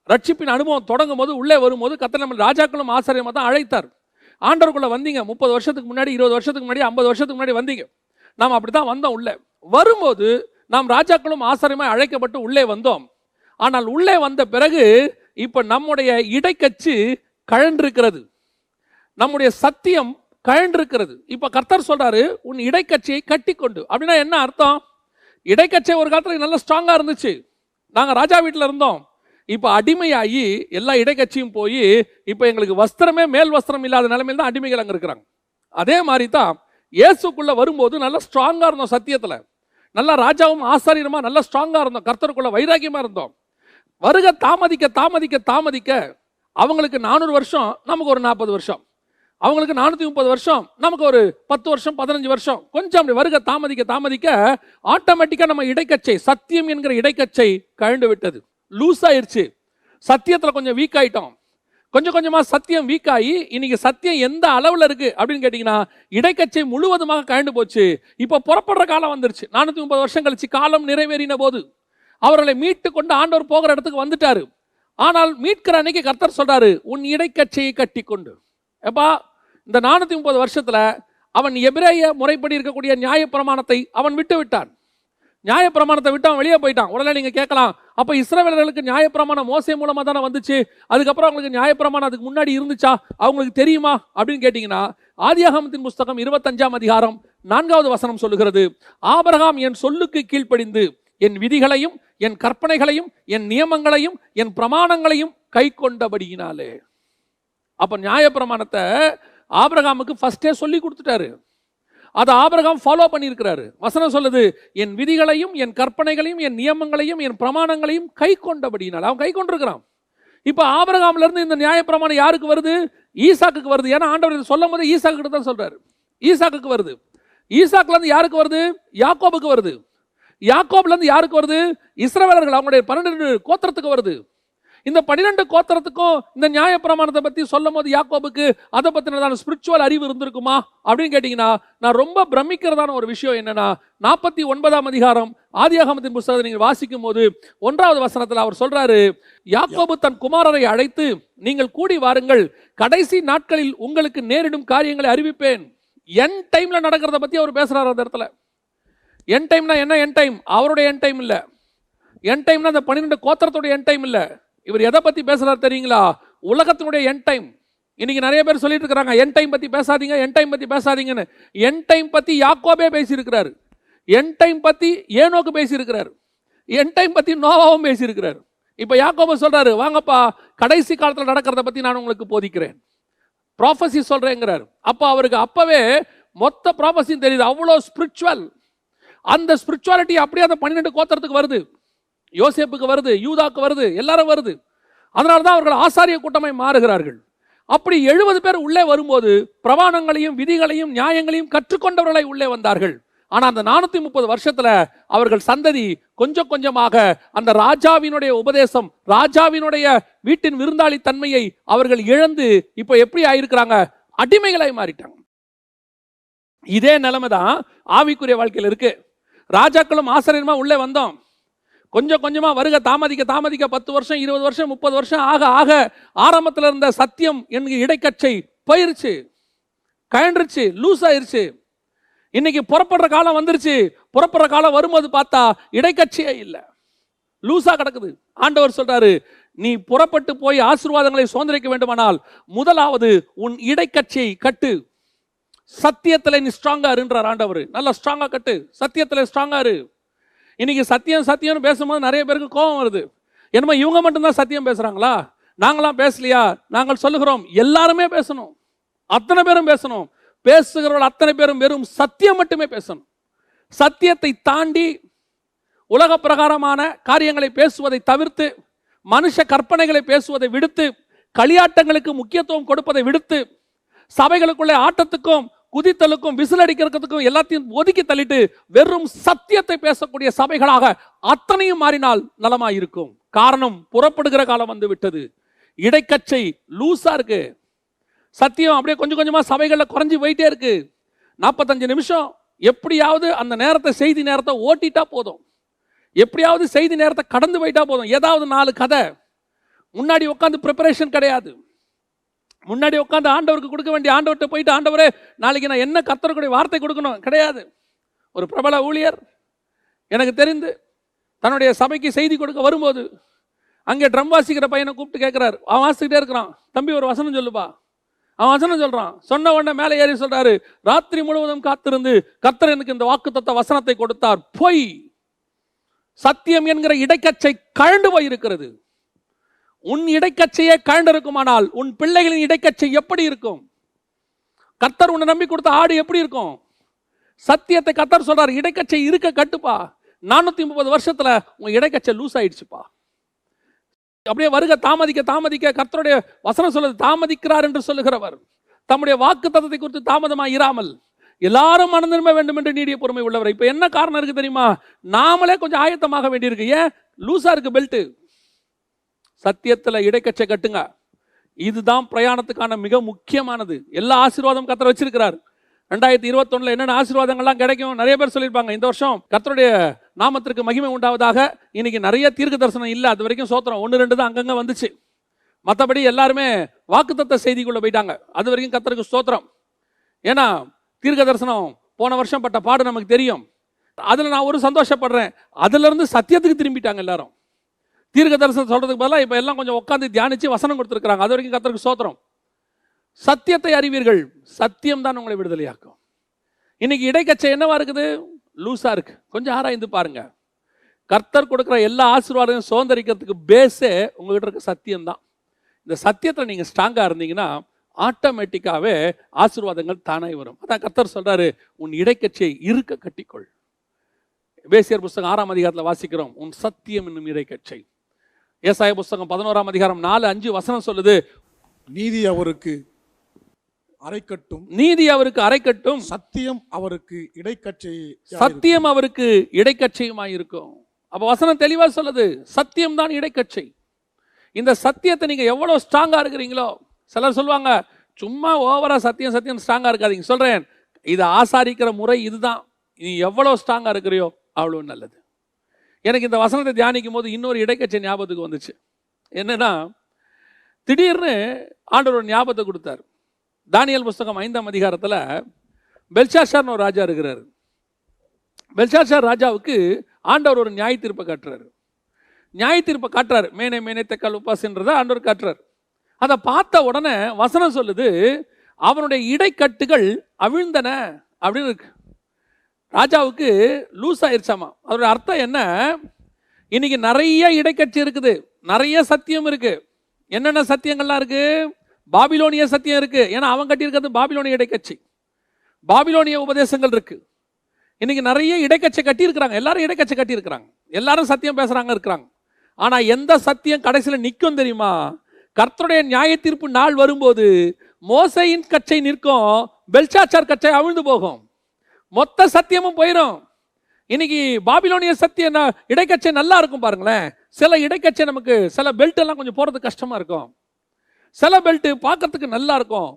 ரட்சிப்பின் அனுபவம் தொடங்கும் போது உள்ளே வரும்போது கர்த்தர் நம்ம ராஜாக்களும் ஆசாரியமா தான் அழைத்தார். ஆண்டவருக்குள்ள வந்தீங்க 30 வருஷத்துக்கு முன்னாடி, 20 வருஷத்துக்கு முன்னாடி, 50 வருஷத்துக்கு முன்னாடி வந்தீங்க. நாம் அப்படித்தான் வந்தோம். உள்ள வரும்போது நாம் ராஜாக்களும் ஆசாரியமாய் அழைக்கப்பட்டு உள்ளே வந்தோம். ஆனால் உள்ளே வந்த பிறகு இப்ப நம்முடைய இடைக்கச்சு கழன்றிருக்கிறது, நம்முடைய சத்தியம் கழன்றிருக்கிறது. இப்ப கர்த்தர் சொல்றாரு, உன் இடைக்கட்சியை கட்டிக்கொண்டு. அப்படின்னா என்ன அர்த்தம்? இடைக்கட்சி ஒரு காலத்துல நல்ல ஸ்ட்ராங்கா இருந்துச்சு, நாங்க ராஜா வீட்டில் இருந்தோம். இப்ப அடிமையாகி எல்லா இடைக்கட்சியும் போய் இப்ப எங்களுக்கு வஸ்திரமே மேல் வஸ்திரம் இல்லாத நிலைமையில் தான் அடிமைகள் அங்க இருக்கிறாங்க. அதே மாதிரி தான் இயேசுக்குள்ள வரும்போது நல்ல ஸ்ட்ராங்கா இருந்தோம், சத்தியத்துல நல்ல ராஜாவும் ஆசாரியருமா நல்ல ஸ்ட்ராங்கா இருந்தோம், கர்த்தருக்குள்ள வைராக்கியமா இருந்தோம். வருக தாமதிக்க தாமதிக்க தாமதிக்க அவங்களுக்கு 400 வருஷம், நமக்கு ஒரு 40 வருஷம், அவங்களுக்கு 430 வருஷம், நமக்கு ஒரு 10 வருஷம் 15 வருஷம், கொஞ்சம் அப்படி வருக தாமதிக்க தாமதிக்க ஆட்டோமேட்டிக்கா நம்ம இடைக்கச்சை, சத்தியம் என்கிற இடைக்கச்சை கழண்டு விட்டது, லூஸ் ஆயிருச்சு. சத்தியத்துல கொஞ்சம் வீக் ஆயிட்டோம். கொஞ்சம் கொஞ்சமா சத்தியம் வீக் ஆகி இன்னைக்கு சத்தியம் எந்த அளவுல இருக்கு அப்படின்னு கேட்டீங்கன்னா இடைக்கச்சை முழுவதுமாக கழண்டு போச்சு. இப்ப புறப்படுற காலம் வந்துருச்சு. 430 வருஷம் கழிச்சு காலம் நிறைவேறின போது அவர்களை மீட்டு கொண்டு ஆண்டவர் போகிற இடத்துக்கு வந்துட்டாரு. ஆனால் மீட்கிற அன்னைக்கு கர்த்தர் சொல்றாரு, உன் இடைக்கச்சையை கட்டி கொண்டு. எப்பா, இந்த 430 வருஷத்துல அவன் எபிரேய முறைப்படி இருக்கக்கூடிய நியாயப்பிரமாணத்தை அவன் விட்டு விட்டான். நியாயப்பிரமாணத்தை விட்டு அவன் வெளியே போயிட்டான். உடனே நீங்க கேட்கலாம், அப்ப இஸ்ரவேலர்களுக்கு நியாயப்பிரமாணம் மோசே மூலமா தானே வந்துச்சு, அதுக்கப்புறம் அவங்களுக்கு நியாயப்பிரமாணம் அதுக்கு முன்னாடி இருந்துச்சா, அவங்களுக்கு தெரியுமா அப்படின்னு கேட்டீங்கன்னா, ஆதியாகமத்தின் புஸ்தகம் 25ஆம் அதிகாரம் 4வது வசனம் சொல்லுகிறது, ஆபிரகாம் என் சொல்லுக்கு கீழ்ப்படிந்து என் விதிகளையும் என் கற்பனைகளையும் என் நியமங்களையும் என் பிரமாணங்களையும் கை கொண்டபடியினாலே. அப்ப நியாயப்பிரமாணத்தை ஆபிரகாமுக்கு ஃபர்ஸ்டே சொல்லி கொடுத்துட்டாரு, அதை ஆபிரகாம் ஃபாலோ பண்ணியிருக்கிறாரு. வசனம் சொல்லுது, என் விதிகளையும் என் கற்பனைகளையும் என் நியமங்களையும் என் பிரமாணங்களையும் கை கொண்டபடியினால். அவன் கை கொண்டிருக்கிறான். இப்ப ஆபிரகாம்ல இருந்து இந்த நியாயப்பிரமாணம் யாருக்கு வருது? ஈசாக்குக்கு வருது. ஏன்னா ஆண்டவர் சொல்லும் போது ஈசாக்கு கிட்ட தான் சொல்றாரு, ஈசாக்குக்கு வருது. ஈசாக்குல இருந்து யாருக்கு வருது? யாக்கோபுக்கு வருது. யாக்கோப்ல இருந்து யாருக்கு வருது? இஸ்ரவேலர்கள், அவங்களுடைய 12 கோத்திரத்துக்கு வருது. இந்த 12 கோத்திரத்துக்கும் இந்த நியாயப்பிரமாணத்தை பத்தி சொல்லும் போது யாக்கோபுக்கு அதை பத்தினதான ஸ்பிரிச்சுவல் அறிவு இருந்திருக்குமா அப்படின்னு கேட்டீங்கன்னா, நான் ரொம்ப பிரமிக்கிறதான ஒரு விஷயம் என்னன்னா, 49ஆம் அதிகாரம் ஆதியாகமத்தின் புத்தகத்தை நீங்கள் வாசிக்கும் போது 1வது வசனத்தில் அவர் சொல்றாரு, யாக்கோபு தன் குமாரரை அழைத்து, நீங்கள் கூடி வாருங்கள், கடைசி நாட்களில் உங்களுக்கு நேரிடும் காரியங்களை அறிவிப்பேன். என் டைம்ல நடக்கிறத பத்தி அவர் பேசுறாரு அந்த இடத்துல. என் டைம்னா என்ன? என் டைம் அவருடைய என் டைம் இல்ல. என் டைம்னா அந்த 12 கோத்திரத்துடைய என் டைம் இல்ல. இவர் எதை பத்தி பேசுறாரு தெரியுங்களா? உலகத்தினுடைய என் டைம். இன்னைக்கு நிறைய பேர் சொல்லிட்டு இருக்காங்க, என் டைம் பத்தி பேசாதீங்க, என் டைம் பத்தி பேசாதீங்கன்னு. என் டைம் பத்தி யாக்கோபே பேசியிருக்கிறாரு, என் டைம் பத்தி ஏனோக்கு பேசியிருக்கிறாரு, என் டைம் பத்தி நோவாவும் பேசியிருக்கிறாரு. இப்ப யாக்கோபு சொல்றாரு, வாங்கப்பா கடைசி காலத்துல நடக்கிறத பத்தி நான் உங்களுக்கு போதிக்கிறேன், ப்ராஃபஸி சொல்றேங்கிறாரு. அப்ப அவருக்கு அப்பவே மொத்த ப்ராஃபஸியும் தெரியுது, அவ்வளோ ஸ்பிரிச்சுவல். அந்த ஸ்பிரிச்சுவாலிட்டி அப்படியே அந்த 12 கோத்திரத்துக்கு வருது, யோசேப்புக்கு வருது, யூதாக்கு வருது, எல்லாரும் வருது. அதனாலதான் அவர்கள் ஆசாரிய கூட்டமாய் மாறுகிறார்கள். அப்படி 70 பேர் உள்ளே வரும்போது பிரமாணங்களையும் விதிகளையும் நியாயங்களையும் கற்றுக்கொண்டவர்களை உள்ளே வந்தார்கள். ஆனா அந்த 430 வருஷத்துல அவர்கள் சந்ததி கொஞ்சம் கொஞ்சமாக அந்த ராஜாவினுடைய உபதேசம், ராஜாவினுடைய வீட்டின் விருந்தாளி தன்மையை அவர்கள் இழந்து இப்ப எப்படி ஆயிருக்கிறாங்க? அடிமைகளாய் மாறிட்டாங்க. இதே நிலைமை தான் ஆவிக்குரிய வாழ்க்கையில் இருக்கு. ராஜாக்களும் ஆசிரியருமா உள்ளே வந்தோம், கொஞ்சம் கொஞ்சமா வருக தாமதிக்க தாமதிக்க 10 வருஷம் 20 வருஷம் 30 வருஷம் ஆக ஆக ஆரம்பத்தில் இருந்த சத்தியம் என்கிற இடைக்கச்சை போயிருச்சு, கயன்றுச்சு, லூஸ் ஆயிருச்சு. இன்னைக்கு புறப்படுற காலம் வந்துருச்சு. புறப்படுற காலம் வரும்போது பார்த்தா இடைக்கட்சியே இல்லை, லூசா கிடக்குது. ஆண்டவர் சொல்றாரு, நீ புறப்பட்டு போய் ஆசீர்வாதங்களை சுதந்திரிக்க வேண்டுமானால் முதலாவது உன் இடைக்கட்சியை கட்டு, சத்தியத்துல நீ ஸ்ட்ராங்கா இருன்றார் ஆண்டவர். நல்லா ஸ்ட்ராங்கா கட்டு, சத்தியத்துல ஸ்ட்ராங்கா இரு. இன்னைக்கு சத்தியம் சத்தியம்னு பேசும்போது நிறைய பேருக்கு கோபம் வருது. என்னமோ இவங்க மட்டும்தான் சத்தியம் பேசுறாங்களா, நாங்களாம் பேசலையா? நாங்கள் சொல்லுகிறோம், எல்லாருமே பேசணும், அத்தனை பேரும் பேசணும். பேசுகிறவர்கள் அத்தனை பேரும் வெறும் சத்தியம் மட்டுமே பேசணும். சத்தியத்தை தாண்டி உலக பிரகாரமான காரியங்களை பேசுவதை தவிர்த்து, மனுஷ கற்பனைகளை பேசுவதை விடுத்து, களியாட்டங்களுக்கு முக்கியத்துவம் கொடுப்பதை விடுத்து, சபைகளுக்குள்ளே ஆட்டத்துக்கும் குதித்தலுக்கும் விசிலடிக்கிறதுக்கும் எல்லாத்தையும் ஒதுக்கி தள்ளிட்டு வெறும் சத்தியத்தை பேசக்கூடிய சபைகளாக அத்தனையும் மாறினால் நலமாயிருக்கும். காரணம், புறப்படுகிற காலம் வந்து விட்டது. இடைக்கச்சை லூசா இருக்கு. சத்தியம் அப்படியே கொஞ்சம் கொஞ்சமா சபைகளில் குறைஞ்சி போயிட்டே இருக்கு. 45 நிமிஷம் எப்படியாவது அந்த நேரத்தை, செய்தி நேரத்தை ஓட்டிட்டா போதும், எப்படியாவது செய்தி நேரத்தை கடந்து போயிட்டா போதும். ஏதாவது 4 கதை முன்னாடி உட்காந்து ப்ரிப்பரேஷன் கிடையாது. முன்னாடி உட்காந்து ஆண்டவருக்கு கொடுக்க வேண்டிய ஆண்டவர்கிட்ட போயிட்டு, ஆண்டவரே நாளைக்கு நான் என்ன கர்த்தருடைய வார்த்தை கொடுக்கணும் கிடையாது. ஒரு பிரபல ஊழியர் எனக்கு தெரிந்து தன்னுடைய சபைக்கு செய்தி கொடுக்க வரும்போது அங்கே ட்ரம் வாசிக்கிற பையனை கூப்பிட்டு கேட்கிறார். அவன் வாசிக்கிட்டே இருக்கிறான். தம்பி ஒரு வசனம் சொல்லுப்பா. அவன் வசனம் சொல்றான். சொன்ன உடனே மேலே ஏறி சொல்றாரு, ராத்திரி முழுவதும் காத்திருந்து கர்த்தர் எனக்கு இந்த வாக்குத்தத்த வசனத்தை கொடுத்தார். பொய், சத்தியம் என்கிற இடைக்கச்சை கழண்டு போயிருக்கிறது. உன் இடைக்கச்சையே கழண்டு இருக்குமானால் உன் பிள்ளைகளின் இடைக்கச்சை எப்படி இருக்கும்? கர்த்தர் உன்னை நம்பி கொடுத்த ஆடு எப்படி இருக்கும்? சத்தியத்தை கர்த்தர் சொல்றார், இடைக்கச்சை இருக்க கட்டுப்பா. 430 வருஷத்துல உங்க இடைக்கச்சை லூஸ் ஆயிடுச்சுப்பா. அப்படியே வருக தாமதிக்க தாமதிக்க கர்த்தருடைய வசனம் சொல்லுது, தாமதிக்கிறார் என்று சொல்லுகிறவர் தம்முடைய வாக்கு தத்தத்தை குறித்து தாமதமாக இராமல் எல்லாரும் மனம் திரும்ப வேண்டும் என்று நீடிய பொறுமை உள்ளவர். இப்ப என்ன காரணம் இருக்கு தெரியுமா? நாமளே கொஞ்சம் ஆயத்தமாக வேண்டியிருக்கு. ஏன்? லூசா இருக்கு பெல்ட். சத்தியத்துல இடைக்கச்சை கட்டுங்க. இதுதான் பிரயாணத்துக்கான மிக முக்கியமானது. எல்லா ஆசீர்வாதம் கர்த்தர் வச்சிருக்கிறார். 2021 என்னென்ன ஆசீர்வாதங்கள்லாம் கிடைக்கும் நிறைய பேர் சொல்லியிருப்பாங்க. இந்த வருஷம் கர்த்தருடைய நாமத்திற்கு மகிமை உண்டாவதாக. இன்னைக்கு நிறைய தீர்க்க தரிசனம் இல்லை, அது வரைக்கும் சோத்திரம் 1-2 தான் அங்கங்க வந்துச்சு. மற்றபடி எல்லாருமே வாக்குத்தத்த செய்திக்குள்ள போயிட்டாங்க. அது வரைக்கும் கர்த்தருக்கு ஸ்தோத்திரம். ஏன்னா தீர்க்க தரிசனம் போன வருஷம் பட்ட பாடு நமக்கு தெரியும். அதுல நான் ஒரு சந்தோஷப்படுறேன், அதுல இருந்து சத்தியத்துக்கு திரும்பிட்டாங்க எல்லாரும். தீர்க்க தரிசனம் சொல்றதுக்கு பதிலாக இப்ப எல்லாம் கொஞ்சம் உட்காந்து தியானிச்சு வசனம் கொடுத்துருக்காங்க. அது வரைக்கும் கர்த்தருக்கு ஸ்தோத்திரம். சத்தியத்தை அறிவீர்கள், சத்தியம் தான் உங்களை விடுதலையாக்கும். இன்னைக்கு இடைக்கச்சை என்னவா இருக்குது? லூசா இருக்கு. கொஞ்சம் ஆராய்ந்து பாருங்க. கர்த்தர் கொடுக்குற எல்லா ஆசீர்வாதத்தையும் சுதந்திரிக்கிறதுக்கு பேஸே உங்ககிட்ட இருக்க சத்தியம் தான். இந்த சத்தியத்தில் நீங்க ஸ்ட்ராங்கா இருந்தீங்கன்னா ஆட்டோமேட்டிக்காவே ஆசீர்வாதங்கள் தானே வரும். அதான் கர்த்தர் சொல்றாரு, உன் இடைக்கச்சையை இருக்க கட்டிக்கொள். எபேசியர் புஸ்தகம் 6ஆம் அதிகாரத்தில் வாசிக்கிறோம், உன் சத்தியம் என்னும் இடைக்கச்சை. ஏசாயா புஸ்தகம் 11ஆம் அதிகாரம் 4-5 வசனம் சொல்லுது, நீதி அவருக்கு அரைக்கட்டும், நீதி அவருக்கு அரைக்கட்டும், சத்தியம் அவருக்கு இடைக்கச்சை, சத்தியம் அவருக்கு இடைக்கச்சையுமாய் இருக்கும். அப்ப வசனம் தெளிவா சொல்லுது, சத்தியம் தான் இடைக்கச்சை. இந்த சத்தியத்தை நீங்க எவ்வளவு ஸ்ட்ராங்கா இருக்கிறீங்களோ, சிலர் சொல்லுவாங்க சும்மா ஓவரா சத்தியம் சத்தியம் ஸ்ட்ராங்கா இருக்காதீங்க. சொல்றேன், இதை ஆசாரிக்கிற முறை இதுதான். நீ எவ்வளவு ஸ்ட்ராங்கா இருக்கிறியோ அவ்வளவு நல்லது. எனக்கு இந்த வசனத்தை தியானிக்கும் போது இன்னொரு இடைக்கச்சை ஞாபகத்துக்கு வந்துச்சு. என்னன்னா, திடீர்னு ஆண்டவர் ஒரு ஞாபகத்தை கொடுத்தார். தானியேல் புஸ்தகம் 5ஆம் அதிகாரத்தில் பெல்ஷாத்சார்னு ஒரு ராஜா இருக்கிறார். பெல்ஷாத்சார் ராஜாவுக்கு ஆண்டவர் ஒரு நியாய தீர்ப்பை காட்டுறாரு. நியாய தீர்ப்பை காட்டுறாரு. மேனே மேனே தெக்கல் உப்பாஸ்ன்றதை ஆண்டவர் காட்டுறாரு. அதை பார்த்த உடனே வசனம் சொல்லுது, அவனுடைய இடைக்கட்டுகள் அவிழ்ந்தன அப்படின்னு இருக்கு. ராஜாவுக்கு லூஸ் ஆயிடுச்சாமா. அதோட அர்த்தம் என்ன? இன்னைக்கு நிறைய இடைக்கட்சி இருக்குது, நிறைய சத்தியம் இருக்கு. என்னென்ன சத்தியங்கள்லாம் இருக்கு? பாபிலோனிய சத்தியம் இருக்கு. ஏன்னா அவன் கட்டியிருக்கிறது பாபிலோனிய இடைக்கட்சி. பாபிலோனிய உபதேசங்கள் இருக்கு. இன்னைக்கு நிறைய இடைக்கட்சி கட்டி இருக்கிறாங்க. எல்லாரும் இடைக்கட்சி கட்டி இருக்கிறாங்க. எல்லாரும் சத்தியம் பேசுறாங்க இருக்கிறாங்க. ஆனா எந்த சத்தியம் கடைசியில் நிற்கும் தெரியுமா? கர்த்தருடைய நியாய தீர்ப்பு நாள் வரும்போது மோசையின் கச்சை நிற்கும், பெல்ஷாத்சார் கச்சை அவிழ்ந்து போகும், மொத்த சத்தியமும் போயிடும். இன்னைக்கு பாபிலோனிய சத்தியம் இடைக்கச்சை நல்லா இருக்கும் பாருங்களேன். சில இடைக்கச்சை நமக்கு சில பெல்ட் எல்லாம் கொஞ்சம் போறது கஷ்டமா இருக்கும். சில பெல்ட் பார்க்கறதுக்கு நல்லா இருக்கும்,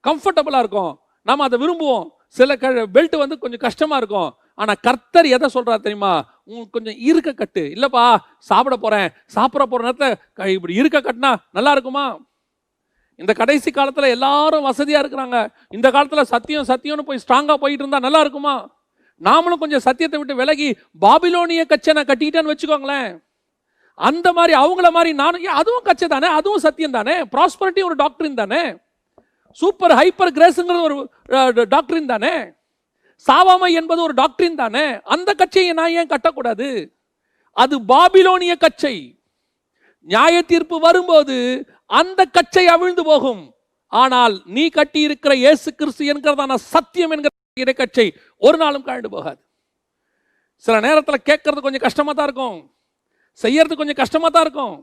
கம்ஃபர்டபுளா இருக்கும், நாம அதை விரும்புவோம். சில பெல்ட் வந்து கொஞ்சம் கஷ்டமா இருக்கும். ஆனா கர்த்தர் எதை சொல்றா தெரியுமா? கொஞ்சம் இருக்க கட்டு. இல்லப்பா சாப்பிட போற நேரத்தை இப்படி இருக்க கட்டினா நல்லா இருக்குமா? இந்த கடைசி காலத்துல எல்லாரும் வசதியா இருக்கிறாங்க. இந்த காலத்துல சத்தியம் சத்தியம்னு போய் ஸ்ட்ராங்கா போயிட்டு இருந்தா நல்லா இருக்குமா? நாமளும் கொஞ்சம் சத்தியத்தை விட்டு விலகி பாபிலோனிய கச்சை நான் கட்டிக்கிட்டேன்னு வச்சுக்கோங்களேன். அந்த மாதிரி அவங்கள மாதிரி நானும், அதுவும் கச்சை தானே, அதுவும் சத்தியம் தானே. ப்ராஸ்பரிட்டி ஒரு டாக்டரின் தானே. சூப்பர் ஹைப்பர் கிரேஸ்ங்கிறது ஒரு டாக்டரின் தானே. சாவாமை என்பது ஒரு டாக்டரின் தானே. அந்த கச்சையை நான் ஏன் கட்டக்கூடாது? அது பாபிலோனிய கச்சை. நியாய தீர்ப்பு வரும்போது அந்த கச்சை அவிழ்ந்து போகும். ஆனால் நீ கட்டி இருக்கிற இயேசு கிறிஸ்து என்கிறதான சத்தியம் என்கிற இடைக்கச்சை ஒரு நாளும் கழண்டு போகாது. சில நேரத்தில் கேட்கறது கொஞ்சம் கஷ்டமா தான் இருக்கும், செய்யறது கொஞ்சம் கஷ்டமா தான் இருக்கும்.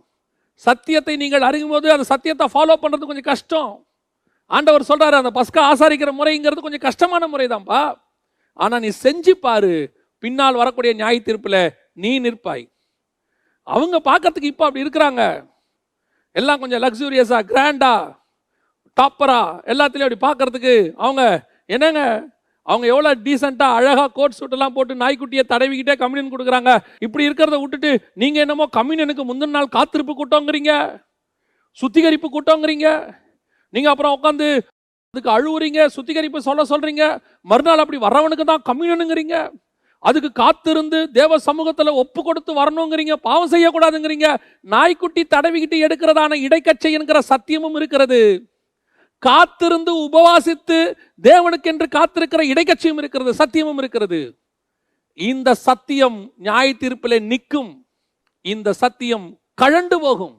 சத்தியத்தை நீங்கள் அறியும் போது அந்த சத்தியத்தை ஃபாலோ பண்றது கொஞ்சம் கஷ்டம். ஆண்டவர் சொல்றாரு, அந்த பஸ்கா ஆசாரிக்கிற முறைங்கிறது கொஞ்சம் கஷ்டமான முறை தான்ப்பா. ஆனா நீ செஞ்சு பாரு, பின்னால் வரக்கூடிய நியாய தீர்ப்புல நீ நிற்பாய். அவங்க பார்க்கறதுக்கு இப்ப அப்படி இருக்கிறாங்க, எல்லாம் கொஞ்சம் லக்ஸூரியஸா கிராண்டா டாப்பரா எல்லாத்துலயும் அப்படி பார்க்கறதுக்கு. அவங்க என்னங்க, அவங்க எவ்வளவு டீசெண்டா அழகா கோட் சூட் எல்லாம் போட்டு நாய்க்குட்டியை தடவிக்கிட்டே கம்யூனியன் கொடுக்குறாங்க. இப்படி இருக்கிறத விட்டுட்டு நீங்க என்னமோ கம்யூனியனுக்கு முந்தின நாள் காத்திருப்பு கூட்டங்கிறீங்க, சுத்திகரிப்பு கூட்டங்கிறீங்க. நீங்க அப்புறம் உட்காந்து அதுக்கு அழுவுறீங்க, சுத்திகரிப்பு சொல்றீங்க. மறுநாள் அப்படி வர்றவனுக்கு தான் கம்யூனியனுங்கிறீங்க. அதுக்கு காத்திருந்து தேவ சமூகத்துல ஒப்பு கொடுத்து வரணுங்கிறீங்க, பாவம் செய்யக்கூடாதுங்கிறீங்க. நாய்க்குட்டி தடவிக்கிட்டு எடுக்கிறதான இடைக்கச்சை என்கிற சத்தியமும் இருக்கிறது. காத்திருந்து உபவாசித்து தேவனுக்கு என்று காத்திருக்கிற இடைக்கட்சியும் இருக்கிறது, சத்தியமும் இருக்கிறது. இந்த சத்தியம் நியாய தீர்ப்பிலே நிற்கும். இந்த சத்தியம் கழண்டு போகும்,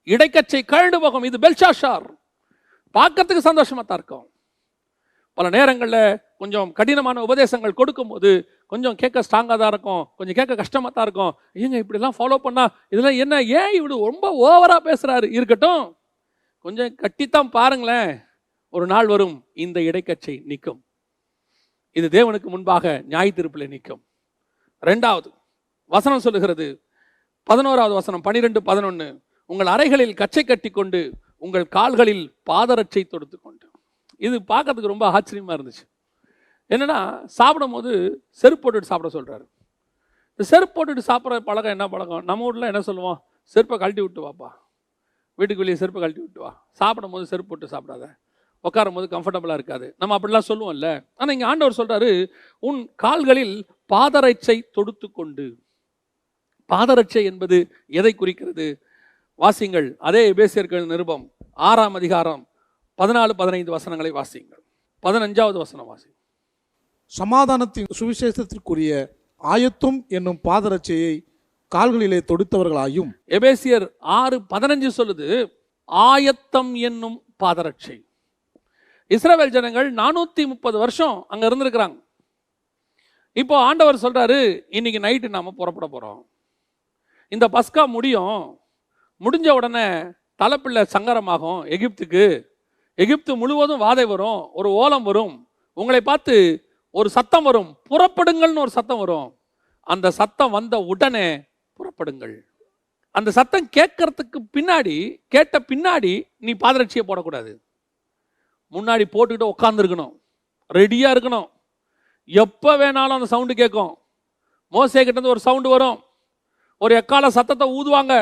இடைக்கச்சை கழண்டு போகும். இது பெல்ஷாஷார். பார்க்கறதுக்கு சந்தோஷமா தான் இருக்கும். பல நேரங்களில் கொஞ்சம் கடினமான உபதேசங்கள் கொடுக்கும்போது கொஞ்சம் கேட்க ஸ்ட்ராங்காக தான் இருக்கும், கொஞ்சம் கேட்க கஷ்டமாக தான் இருக்கும். ஏங்க இப்படிலாம் ஃபாலோ பண்ணா இதெல்லாம் என்ன, ஏன் இப்படி ரொம்ப ஓவராக பேசுகிறாரு? இருக்கட்டும், கொஞ்சம் கட்டித்தான் பாருங்களேன், ஒரு நாள் வரும் இந்த இடைக்கச்சை நிற்கும். இது தேவனுக்கு முன்பாக நியாய தீர்ப்பில் நிற்கும். ரெண்டாவது வசனம் சொல்லுகிறது, 11வது வசனம் 12:11, உங்கள் அறைகளில் கச்சை கட்டி கொண்டு உங்கள் கால்களில் பாதரட்சை தொடுத்து கொண்டு. இது பார்க்கறதுக்கு ரொம்ப ஆச்சரியமா இருந்துச்சு. என்னன்னா, சாப்பிடும் போது செருப்பு போட்டுட்டு சாப்பிட சொல்றாரு. இந்த செருப்பு போட்டுட்டு சாப்பிட்ற பழக்கம் என்ன பழக்கம்? நம்ம ஊர்ல என்ன சொல்லுவோம்? செருப்பை கழட்டி விட்டு வாப்பா, வீட்டுக்கு வெளியே செருப்பை கழட்டி விட்டு வா, சாப்பிடும் போது செருப்பு போட்டு சாப்பிடாத, உட்காரும் போது கம்ஃபர்டபுளாக இருக்காது, நம்ம அப்படிலாம் சொல்லுவோம்ல. ஆனால் இங்கே ஆண்டவர் சொல்றாரு, உன் கால்களில் பாதரட்சை தொடுத்து கொண்டு. பாதரட்சை என்பது எதை குறிக்கிறது? வாசிங்கள், அதே எபேசியர்கள் நிருபம் 6ஆம் அதிகாரம் 14-15 வசனங்களை வாசிங்கள். 15வது வசனம் வாசி. சமாதானத்தின் சுவிசேஷத்திற்குரிய ஆயத்தும் என்னும் பாதரட்சையை கால்களிலே தொடுத்தவர்களாயும். எபேசியர் 6:15 சொல்லுது, ஆயத்தம் என்னும் பாதரட்சை. இஸ்ரவேல் ஜனங்கள் 430 வருஷம் அங்க இருந்திருக்கிறாங்க. இப்போ ஆண்டவர் சொல்றாரு, இன்னைக்கு நைட்டு நாம புறப்பட போறோம். இந்த பஸ்கா முடிஞ்ச உடனே தலைப்பிள்ளை சங்கரமாகும் எகிப்துக்கு. எகிப்து முழுவதும் வாதை வரும், ஒரு ஓலம் வரும், உங்களை பார்த்து ஒரு சத்தம் வரும், புறப்படுங்கள்னு ஒரு சத்தம் வரும். அந்த சத்தம் வந்த உடனே புறப்படுங்கள். அந்த சத்தம் கேட்ட பின்னாடி நீ பாதரட்சியை போடக்கூடாது. முன்னாடி போட்டுக்கிட்டு உட்காந்துருக்கணும், ரெடியா இருக்கணும். எப்போ வேணாலும் அந்த சவுண்டு கேட்கும். மோசே கிட்ட இருந்து ஒரு சவுண்டு வரும், ஒரு எக்கால சத்தத்தை ஊதுவாங்க,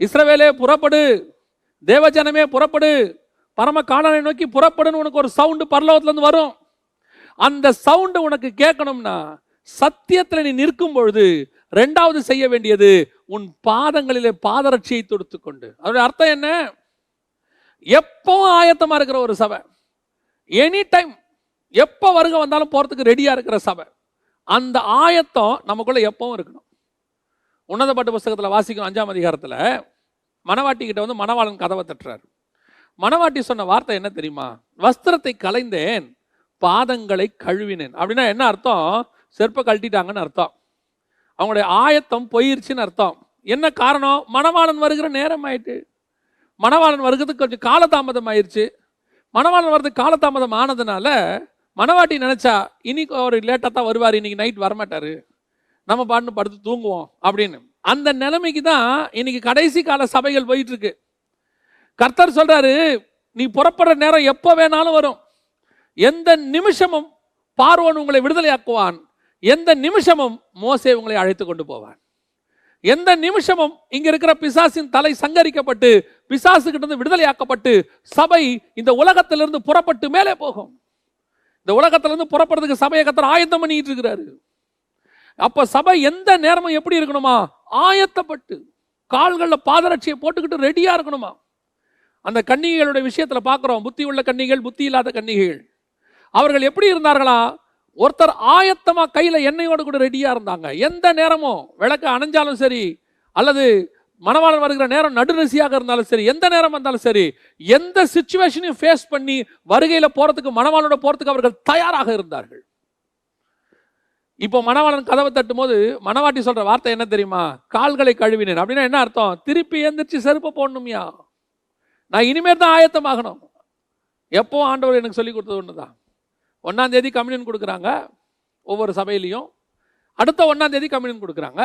இஸ்ரவேலே புறப்படு, தேவஜனமே புறப்படு, பரம கானானை நோக்கி புறப்படுன்னு உனக்கு ஒரு சவுண்டு பரலோகத்திலிருந்து வரும். அந்த சவுண்டு உனக்கு கேட்கணும்னா சத்தியத்தில் நீ நிற்கும் பொழுது ரெண்டாவது செய்ய வேண்டியது, உன் பாதங்களிலே பாதரட்சியை தொடுத்து கொண்டு. அதோட அர்த்தம் என்ன? எப்பவும் ஆயத்தமா இருக்கிற ஒரு சபை, எனி டைம் எப்போ வருகை வந்தாலும் போறதுக்கு ரெடியா இருக்கிற சபை. அந்த ஆயத்தம் நமக்குள்ள எப்பவும் இருக்கணும். உன்னதப்பட்ட புஸ்தகத்தில் வாசிக்கும் 5ஆம் அதிகாரத்தில் மணவாட்டி கிட்ட வந்து மணவாளன் கதவை தட்டுறாரு. மணவாட்டி சொன்ன வார்த்தை என்ன தெரியுமா? வஸ்திரத்தை களைந்தேன், பாதங்களை கழுவினேன். அப்படின்னா என்ன அர்த்தம்? செருப்பை கழட்டிட்டாங்கன்னு அர்த்தம். அவங்களுடைய ஆயத்தம் போயிருச்சுன்னு அர்த்தம். என்ன காரணம்? மணவாளன் வருகிற நேரம் ஆயிட்டு. மணவாளன் வருகிறதுக்கு கொஞ்சம் காலதாமதம் ஆயிடுச்சு. மணவாளன் வர்றதுக்கு காலதாமதம் ஆனதுனால மணவாட்டி நினைச்சா இன்னைக்கு ஒரு லேட்டாக தான் வருவார், இன்னைக்கு நைட் வரமாட்டாரு, நம்ம பாட்டு படுத்து தூங்குவோம் அப்படின்னு. அந்த நிலைமைக்கு தான் இன்னைக்கு கடைசி கால சபைகள் போயிட்டு இருக்கு. கர்த்தர் சொல்றாரு, நீ புறப்படுற நேரம் எப்போ வேணாலும் வரும். எந்த நிமிஷமும் பார்வோன் உங்களை விடுதலையாக்குவான், எந்த நிமிஷமும் மோசே உங்களை அழைத்து கொண்டு போவான், எந்த நிமிஷமும் இங்க இருக்கிற பிசாசின் தலை சங்கரிக்கப்பட்டு பிசாசு கிட்ட இருந்து விடுதலையாக்கப்பட்டு சபை இந்த உலகத்திலிருந்து புறப்பட்டு மேலே போகும். இந்த உலகத்திலிருந்து புறப்படுறதுக்கு சபையை கர்த்தர் ஆயத்தம் பண்ணிட்டு இருக்கிறாரு. அப்ப சபை எந்த நேரமும் எப்படி இருக்கணுமா? ஆயத்தப்பட்டு கால்களில் பாதரட்சியை போட்டுக்கிட்டு ரெடியா இருக்கணுமா? அந்த கன்னிகைகளுடைய விஷயத்துல பார்க்கிறோம், புத்தி உள்ள கன்னிகள், புத்தி இல்லாத கன்னிகைகள். அவர்கள் எப்படி இருந்தார்களா? ஒருத்தர் ஆயத்தமா கையில எண்ணெயோடு கூட ரெடியா இருந்தாங்க. எந்த நேரமும் விளக்கு அணைஞ்சாலும் சரி, அல்லது மணவாளன் வருகிற நேரம் நடுநிசியாக இருந்தாலும் சரி, எந்த நேரம் வந்தாலும் சரி, எந்த சிச்சுவேஷனையும் ஃபேஸ் பண்ணி வருகையில போறதுக்கு, மணவாளனோட போறதுக்கு அவர்கள் தயாராக இருந்தார்கள். இப்போ மணவாளன் கதவை தட்டும் போது மணவாட்டி சொல்ற வார்த்தை என்ன தெரியுமா? கால்களை கழுவினேன். அப்படின்னா என்ன அர்த்தம்? திருப்பி எந்திரிச்சு செருப்பை போடணும்யா, நான் இனிமேல் தான் ஆயத்தமாகணும். எப்போ ஆண்டவர் எனக்கு சொல்லி கொடுத்தது ஒண்ணுதான். 1ஆம் தேதி கம்யூனியன் கொடுக்குறாங்க ஒவ்வொரு சபையிலையும், அடுத்த 1ஆம் தேதி கம்யூனியன் கொடுக்குறாங்க.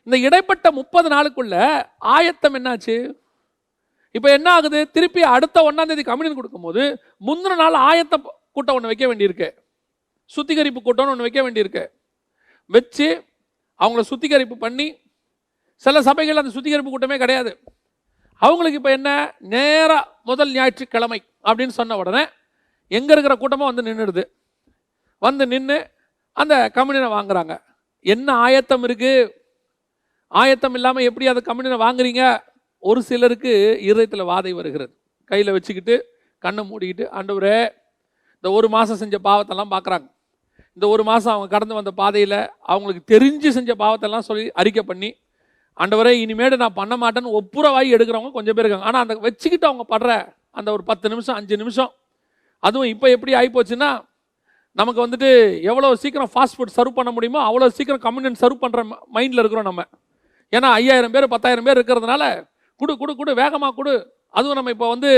இந்த இடைப்பட்ட 30 நாளுக்குள்ள ஆயத்தம் என்னாச்சு? இப்போ என்ன ஆகுது? திருப்பி அடுத்த 1ஆம் தேதி கம்யூனியன் கொடுக்கும்போது முந்தின நாள் ஆயத்த கூட்டம் ஒன்று வைக்க வேண்டியிருக்கு, சுத்திகரிப்பு கூட்டம்னு ஒன்று வைக்க வேண்டியிருக்கு. வச்சு அவங்கள சுத்திகரிப்பு பண்ணி, சில சபைகள் அந்த சுத்திகரிப்பு கூட்டமே கிடையாது. அவங்களுக்கு இப்போ என்ன, நேராக முதல் ஞாயிற்றுக்கிழமை அப்படின்னு சொன்ன உடனே எங்கே இருக்கிற கூட்டமாக வந்து நின்றுடுது. வந்து நின்று அந்த கம்யூனியனை வாங்குறாங்க. என்ன ஆயத்தம் இருக்கு? ஆயத்தம் இல்லாமல் எப்படி அந்த கம்யூனியனை வாங்குறீங்க? ஒரு சிலருக்கு இருதயத்தில் வாதை வருகிறது. கையில் வச்சுக்கிட்டு கண்ணை மூடிக்கிட்டு, ஆண்டவரே இந்த ஒரு மாதம் செஞ்ச பாவத்தெல்லாம் பார்க்குறாங்க. இந்த ஒரு மாதம் அவங்க கடந்து வந்த பாதையில் அவங்களுக்கு தெரிஞ்சு செஞ்ச பாவத்தெல்லாம் சொல்லி அறிக்கை பண்ணி, ஆண்டவரே இனிமேடு நான் பண்ண மாட்டேன்னு ஒப்புரவாகி எடுக்கிறவங்க கொஞ்சம் பேர் இருக்காங்க. ஆனால் அந்த வச்சுக்கிட்டு அவங்க படுற அந்த ஒரு 10 நிமிஷம் 5 நிமிஷம், அதுவும் இப்போ எப்படி ஆகிப்போச்சுன்னா, நமக்கு வந்துட்டு எவ்வளோ சீக்கிரம் ஃபாஸ்ட் ஃபுட் சர்வ் பண்ண முடியுமோ அவ்வளோ சீக்கிரம் கம்யூனியன் சர்வ் பண்ணுற மைண்டில் இருக்கிறோம் நம்ம. ஏன்னா 5000 பேர் 10,000 பேர் இருக்கிறதுனால குடு குடு குடு வேகமாக கொடு. அதுவும் நம்ம இப்போ வந்து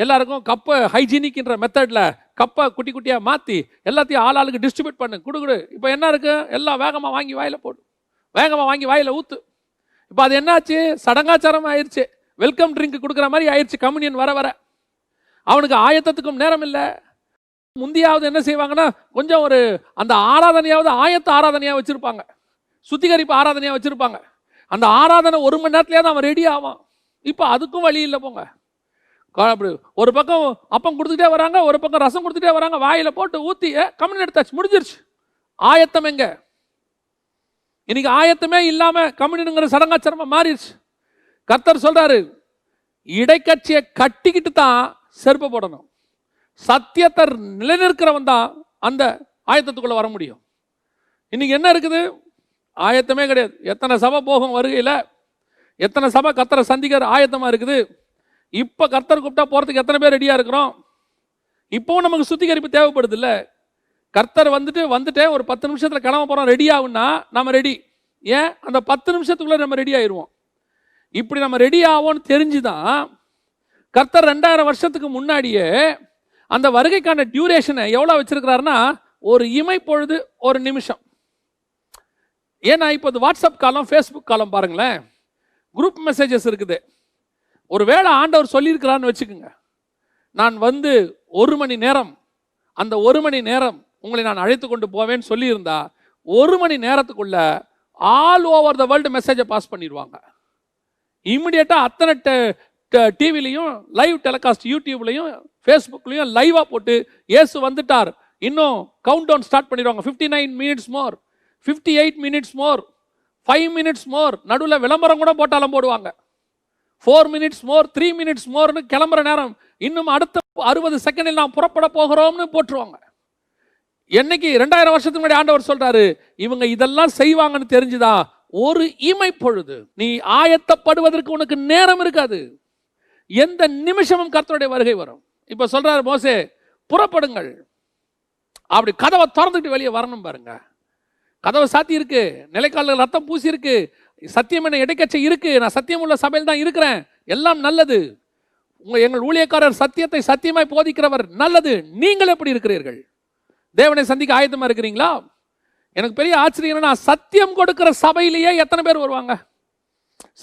எல்லாருக்கும் கப்பை ஹைஜீனிக்ன்ற மெத்தடில் கப்பை குட்டி குட்டியாக மாற்றி எல்லாத்தையும் ஆளுக்கு டிஸ்ட்ரிபியூட் பண்ணு, குடு குடு. இப்போ என்ன இருக்குது? எல்லாம் வேகமாக வாங்கி வாயில் போடு, வேகமாக வாங்கி வாயில் ஊற்று. இப்போ அது என்னாச்சு? சடங்காச்சாரம் ஆயிடுச்சு. வெல்கம் ட்ரிங்க் கொடுக்குற மாதிரி ஆயிடுச்சு கம்யூனியன் வர வர. அவனுக்கு ஆயத்தத்துக்கும் நேரம் இல்லை. முந்தியாவது என்ன செய்வாங்கன்னா, கொஞ்சம் ஒரு அந்த ஆராதனையாவது ஆயத்த ஆராதனையாக வச்சுருப்பாங்க, சுத்திகரிப்பு ஆராதனையாக வச்சுருப்பாங்க. அந்த ஆராதனை 1 மணி நேரத்துலேயாவது அவன் ரெடி ஆவான். இப்போ அதுக்கும் வழி இல்லை போங்க. அப்படி ஒரு பக்கம் அப்பம் கொடுத்துட்டே வராங்க, ஒரு பக்கம் ரசம் கொடுத்துட்டே வராங்க, வாயில் போட்டு ஊற்றி கம்யூனியன் எடுத்தாச்சு, முடிஞ்சிருச்சு. ஆயத்தம் எங்க? இன்னைக்கு ஆயத்தமே இல்லாமல் கம்யூனியனுங்கிற சடங்காச்சாரமாக மாறிடுச்சு. கர்த்தர் சொல்றாரு, இடைக்கட்சியை கட்டிக்கிட்டு தான் செருப்பு போடணும். சத்தியத்தை நிலைநிற்கிறவன் தான் அந்த ஆயத்தத்துக்குள்ள வர முடியும். இன்னைக்கு என்ன இருக்குது? ஆயத்தமே கிடையாது. எத்தனை சபை போகும் வருகையில், எத்தனை சபை கர்த்தரை சந்திக்கிற ஆயத்தமாக இருக்குது. இப்போ கர்த்தர் கூப்பிட்டா போகிறதுக்கு எத்தனை பேர் ரெடியாக இருக்கிறோம்? இப்போவும் நமக்கு சுத்திகரிப்பு தேவைப்படுது இல்லை? கர்த்தர் வந்துட்டே ஒரு 10 நிமிஷத்தில் கிளம்ப போகிறோம், ரெடி ஆகுன்னா நம்ம ரெடி. ஏன்? அந்த 10 நிமிஷத்துக்குள்ளே நம்ம ரெடி ஆயிடுவோம். இப்படி நம்ம ரெடி ஆவோன்னு தெரிஞ்சுதான் கர்த்தர் 2000 வருஷத்துக்கு முன்னாடியே அந்த வருகைக்கான டியூரேஷனை எவ்வளோ வச்சிருக்கிறாருன்னா, ஒரு இமை பொழுது 1 நிமிஷம். ஏன்னா இப்போ வாட்ஸ்அப் காலம், ஃபேஸ்புக் காலம் பாருங்களேன், குரூப் மெசேஜஸ் இருக்குது. ஒரு வேளை ஆண்டவர் சொல்லியிருக்கிறான்னு வச்சுக்கோங்க, நான் 1 மணி நேரம், அந்த 1 மணி நேரம் உங்களை நான் அழைத்து கொண்டு போவேன்னு சொல்லியிருந்தா 1 மணி நேரத்துக்குள்ள ஆல் ஓவர் த வேர்ல்டு மெசேஜை பாஸ் பண்ணிடுவாங்க. இம்மிடியேட்டாக அத்தனை டிவிலையும் லைவ் டெலிகாஸ்ட், யூடியூப்லையும் ஃபேஸ்புக்லையும் லைவாக போட்டு இயேசு வந்துட்டார், இன்னும் கவுண்ட் டவுன் ஸ்டார்ட் பண்ணிடுவாங்க. 59 மினிட்ஸ் மோர், 58 மினிட்ஸ் மோர், 5 மினிட்ஸ் மோர். நடுவில் விளம்பரம் கூட போட்டாலும் போடுவாங்க. 4 மினிட்ஸ் மோர், 3 மினிட்ஸ் மோர்னு கிளம்புற நேரம், இன்னும் அடுத்த 60 செகண்டில் நாம் புறப்பட போகிறோம்னு போட்டுருவாங்க. என்னைக்கு 2000 வருஷத்துக்கு முன்னாடி ஆண்டவர் சொல்றாரு, இவங்க இதெல்லாம் செய்வாங்கன்னு தெரிஞ்சுதா ஒரு இமை பொழுது நீ ஆயத்தப்படுவதற்கு உனக்கு நேரம் இருக்காது. எந்த நிமிஷமும் கர்த்தருடைய வருகை வரும். இப்ப சொல்றாரு மோசே, புறப்படுங்கள். அப்படி கதவை திறந்துட்டு வெளியே வரணும் பாருங்க. கதவை சாத்தி இருக்கு, நிலைக்காலில் ரத்தம் பூசி இருக்கு, சத்தியம் என்ன இடைக்கச்சை இருக்கு, நான் சத்தியம் உள்ள சபையில் தான் இருக்கிறேன், எல்லாம் நல்லது. எங்கள் ஊழியக்காரர் சத்தியத்தை சத்தியமாய் போதிக்கிறவர், நல்லது. நீங்கள் எப்படி இருக்கிறீர்கள்? தேவனை சந்திக்க ஆயத்தமா இருக்கிறீங்களா? எனக்கு பெரிய ஆச்சரியம் என்னன்னா, சத்தியம் கொடுக்கிற சபையிலேயே எத்தனை பேர் வருவாங்க?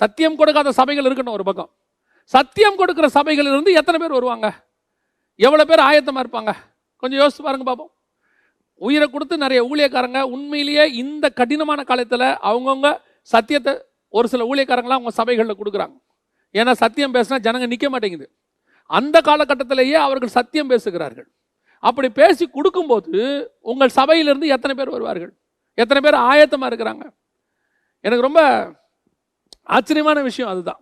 சத்தியம் கொடுக்காத சபைகள் இருக்கணும் ஒரு பக்கம், சத்தியம் கொடுக்கிற சபைகள் இருந்து எத்தனை பேர் வருவாங்க? எவ்வளவு பேர் ஆயத்தமா இருப்பாங்க? கொஞ்சம் யோசிச்சு பாருங்க பாப்போம். உயிரை கொடுத்து நிறைய ஊழியக்காரங்க உண்மையிலேயே இந்த கடினமான காலத்தில் அவங்கவுங்க சத்தியத்தை ஒரு சில ஊழியக்காரங்களாம் அவங்க சபைகளில் கொடுக்குறாங்க. ஏன்னா சத்தியம் பேசினா ஜனங்க நிற்க மாட்டேங்குது. அந்த காலகட்டத்திலேயே அவர்கள் சத்தியம் பேசுகிறார்கள். அப்படி பேசி கொடுக்கும்போது உங்கள் சபையிலிருந்து எத்தனை பேர் வருவார்கள்? எத்தனை பேர் ஆயத்தமாக இருக்கிறாங்க? எனக்கு ரொம்ப ஆச்சரியமான விஷயம் அதுதான்.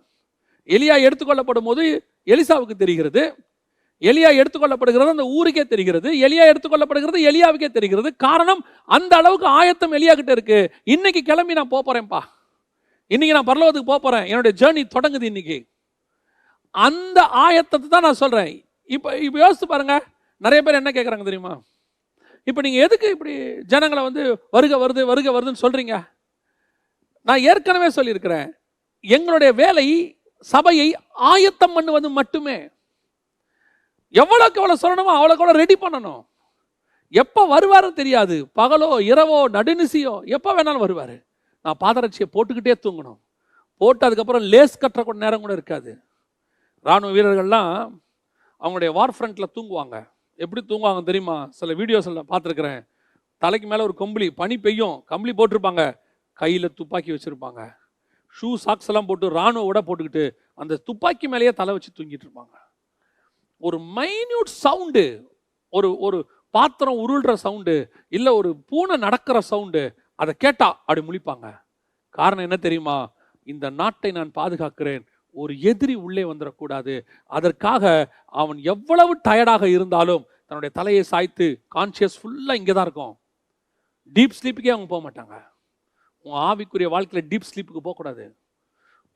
எலியா எடுத்துக்கொள்ளப்படும் போது எலிசாவுக்கு தெரிகிறது, எலியா எடுத்துக்கொள்ளப்படுகிறது அந்த ஊருக்கே தெரிகிறது, எலியா எடுத்துக்கொள்ளப்படுகிறது எலியாவுக்கே தெரிகிறது. காரணம், அந்த அளவுக்கு ஆயத்தம் எலியா கிட்ட இருக்கு. இன்னைக்கு கிளம்பி நான் போறேன்ப்பா, இன்னைக்கு நான் பரலோகத்துக்கு போறேன், என்னுடைய ஜேர்னி தொடங்குது இன்னைக்கு. அந்த ஆயத்தத்தை தான் நான் சொல்றேன். இப்போ யோசிச்சு பாருங்க, நிறைய பேர் என்ன கேட்குறாங்க தெரியுமா? இப்போ நீங்க எதுக்கு இப்படி ஜனங்களை வருக வருது வருக வருதுன்னு சொல்றீங்க? நான் ஏற்கனவே சொல்லியிருக்கிறேன், எங்களுடைய வேலை சபையை ஆயத்தம் பண்ணுவது மட்டுமே. எவ்வளோக்கு எவ்வளோ சொல்லணுமோ அவ்வளோக்கு எவ்வளோ ரெடி பண்ணணும். எப்போ வருவாருன்னு தெரியாது, பகலோ இரவோ நடுநிசியோ எப்போ வேணாலும் வருவார். நான் பாதரட்சியை போட்டுக்கிட்டே தூங்கணும், போட்டு அதுக்கப்புறம் லேஸ் கட்டுற கூட நேரம் கூட இருக்காது. இராணுவ வீரர்கள்லாம் அவங்களுடைய வார் ஃப்ரண்ட்டில் தூங்குவாங்க. எப்படி தூங்குவாங்க தெரியுமா? சில வீடியோஸில் பார்த்துருக்குறேன். தலைக்கு மேலே ஒரு கம்பளி, பனி பெய்யும், கம்பளி போட்டிருப்பாங்க, கையில் துப்பாக்கி வச்சுருப்பாங்க, ஷூ சாக்ஸ் எல்லாம் போட்டு இராணுவ விட போட்டுக்கிட்டு அந்த துப்பாக்கி மேலேயே தலை வச்சு தூங்கிட்டு இருப்பாங்க. ஒரு மைன்யூட் சவுண்டு, ஒரு ஒரு பாத்திரம் உருள்ற சவுண்டு, இல்லை ஒரு பூனை நடக்கிற சவுண்டு, அதை கேட்டா அப்படி முழிப்பாங்க. காரணம் என்ன தெரியுமா? இந்த நாட்டை நான் பாதுகாக்கிறேன், ஒரு எதிரி உள்ளே வந்துடக்கூடாது. அதற்காக அவன் எவ்வளவு டயர்டாக இருந்தாலும் தன்னுடைய தலையை சாய்த்து கான்சியஸ் ஃபுல்லாக இங்கே தான் இருக்கும். டீப் ஸ்லீப்புக்கே அவங்க போக மாட்டாங்க. உன் ஆவிக்குரிய வாழ்க்கையில் டீப் ஸ்லீப்புக்கு போகக்கூடாது.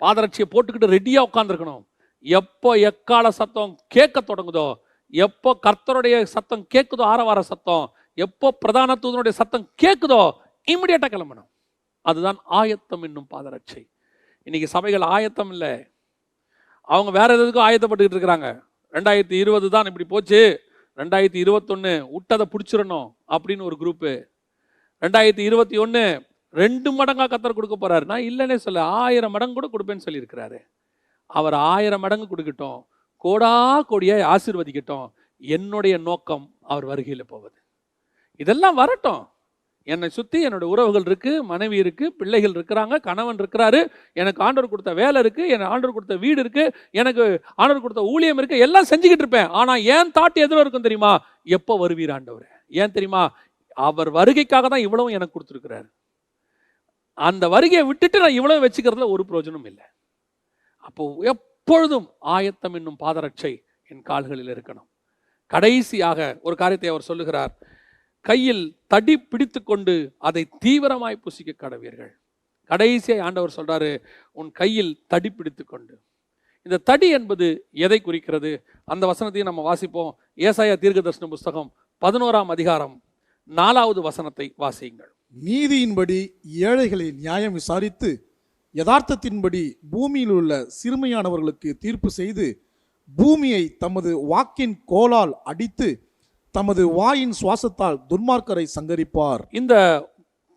பாதரட்சியை போட்டுக்கிட்டு ரெடியாக உட்காந்துருக்கணும். எப்போ எக்கால சத்தம் கேட்க தொடங்குதோ, எப்போ கர்த்தருடைய சத்தம் கேட்குதோ, ஆரவார சத்தம், எப்போ பிரதான தூதனுடைய சத்தம் கேட்குதோ, இம்மிடியேட்டாக கிளம்பணும். அதுதான் ஆயத்தம் என்னும் பாதரட்சை. இன்னைக்கு சபைகள் ஆயத்தம் இல்லை, அவங்க வேற எதுக்கும் ஆயத்தப்பட்டுக்கிட்டு இருக்கிறாங்க. 2020 தான் இப்படி போச்சு, 2021 விட்டதை பிடிச்சிடணும் அப்படின்னு ஒரு குரூப்பு. 2021 2 மடங்கா கர்த்தர் கொடுக்க போறாரு. நான் இல்லைன்னே சொல்ல, 1000 மடங்கு கூட கொடுப்பேன்னு சொல்லியிருக்கிறாரு. அவர் 1000 மடங்கு கொடுக்கட்டும், கோடா கோடியாய் ஆசீர்வதிக்கட்டும். என்னுடைய நோக்கம் அவர் வருகையில் போவது. இதெல்லாம் வரட்டும். என்னை சுற்றி என்னோட உறவுகள் இருக்கு, மனைவி இருக்கு, பிள்ளைகள் இருக்கிறாங்க, கணவன் இருக்கிறாரு, எனக்கு ஆண்டவர் கொடுத்த வேலை இருக்கு, எனக்கு ஆண்டவர் கொடுத்த வீடு இருக்கு, எனக்கு ஆண்டவர் கொடுத்த ஊழியம் இருக்கு, எல்லாம் செஞ்சுக்கிட்டு இருப்பேன். ஆனா ஏன் தாட் எதிர இருக்கும் தெரியுமா? எப்போ வருவீர் ஆண்டவர்? ஏன் தெரியுமா? அவர் வருகைக்காக தான் இவ்வளவும் எனக்கு கொடுத்துருக்கிறாரு. அந்த வருகையை விட்டுட்டு நான் இவ்வளவு வச்சுக்கிறதுல ஒரு பிரயோஜனம் இல்லை. அப்போ எப்பொழுதும் ஆயத்தம் என்னும் பாதரட்சை என் கால்களில் இருக்கணும். கடைசியாக ஒரு காரியத்தை அவர் சொல்லுகிறார், கையில் தடி பிடித்து கொண்டு அதை தீவிரமாய் புசிக்க கடவீர்கள். கடைசியாக ஆண்டவர் சொல்றாரு, உன் கையில் தடி பிடித்து கொண்டு. இந்த தடி என்பது எதை குறிக்கிறது? அந்த வசனத்தையும் நம்ம வாசிப்போம். ஏசாயா தீர்க்கதரிசன புஸ்தகம் 11ஆம் அதிகாரம் 4வது வசனத்தை வாசியுங்கள். நீதியின்படி ஏழைகளை நியாயம் விசாரித்து யதார்த்தத்தின்படி பூமியில் உள்ள சிறுமையானவர்களுக்கு தீர்ப்பு செய்து பூமியை தமது வாக்கின் கோலால் அடித்து தமது வாயின் சுவாசத்தால் துன்மார்க்கரை சங்கரிப்பார். இந்த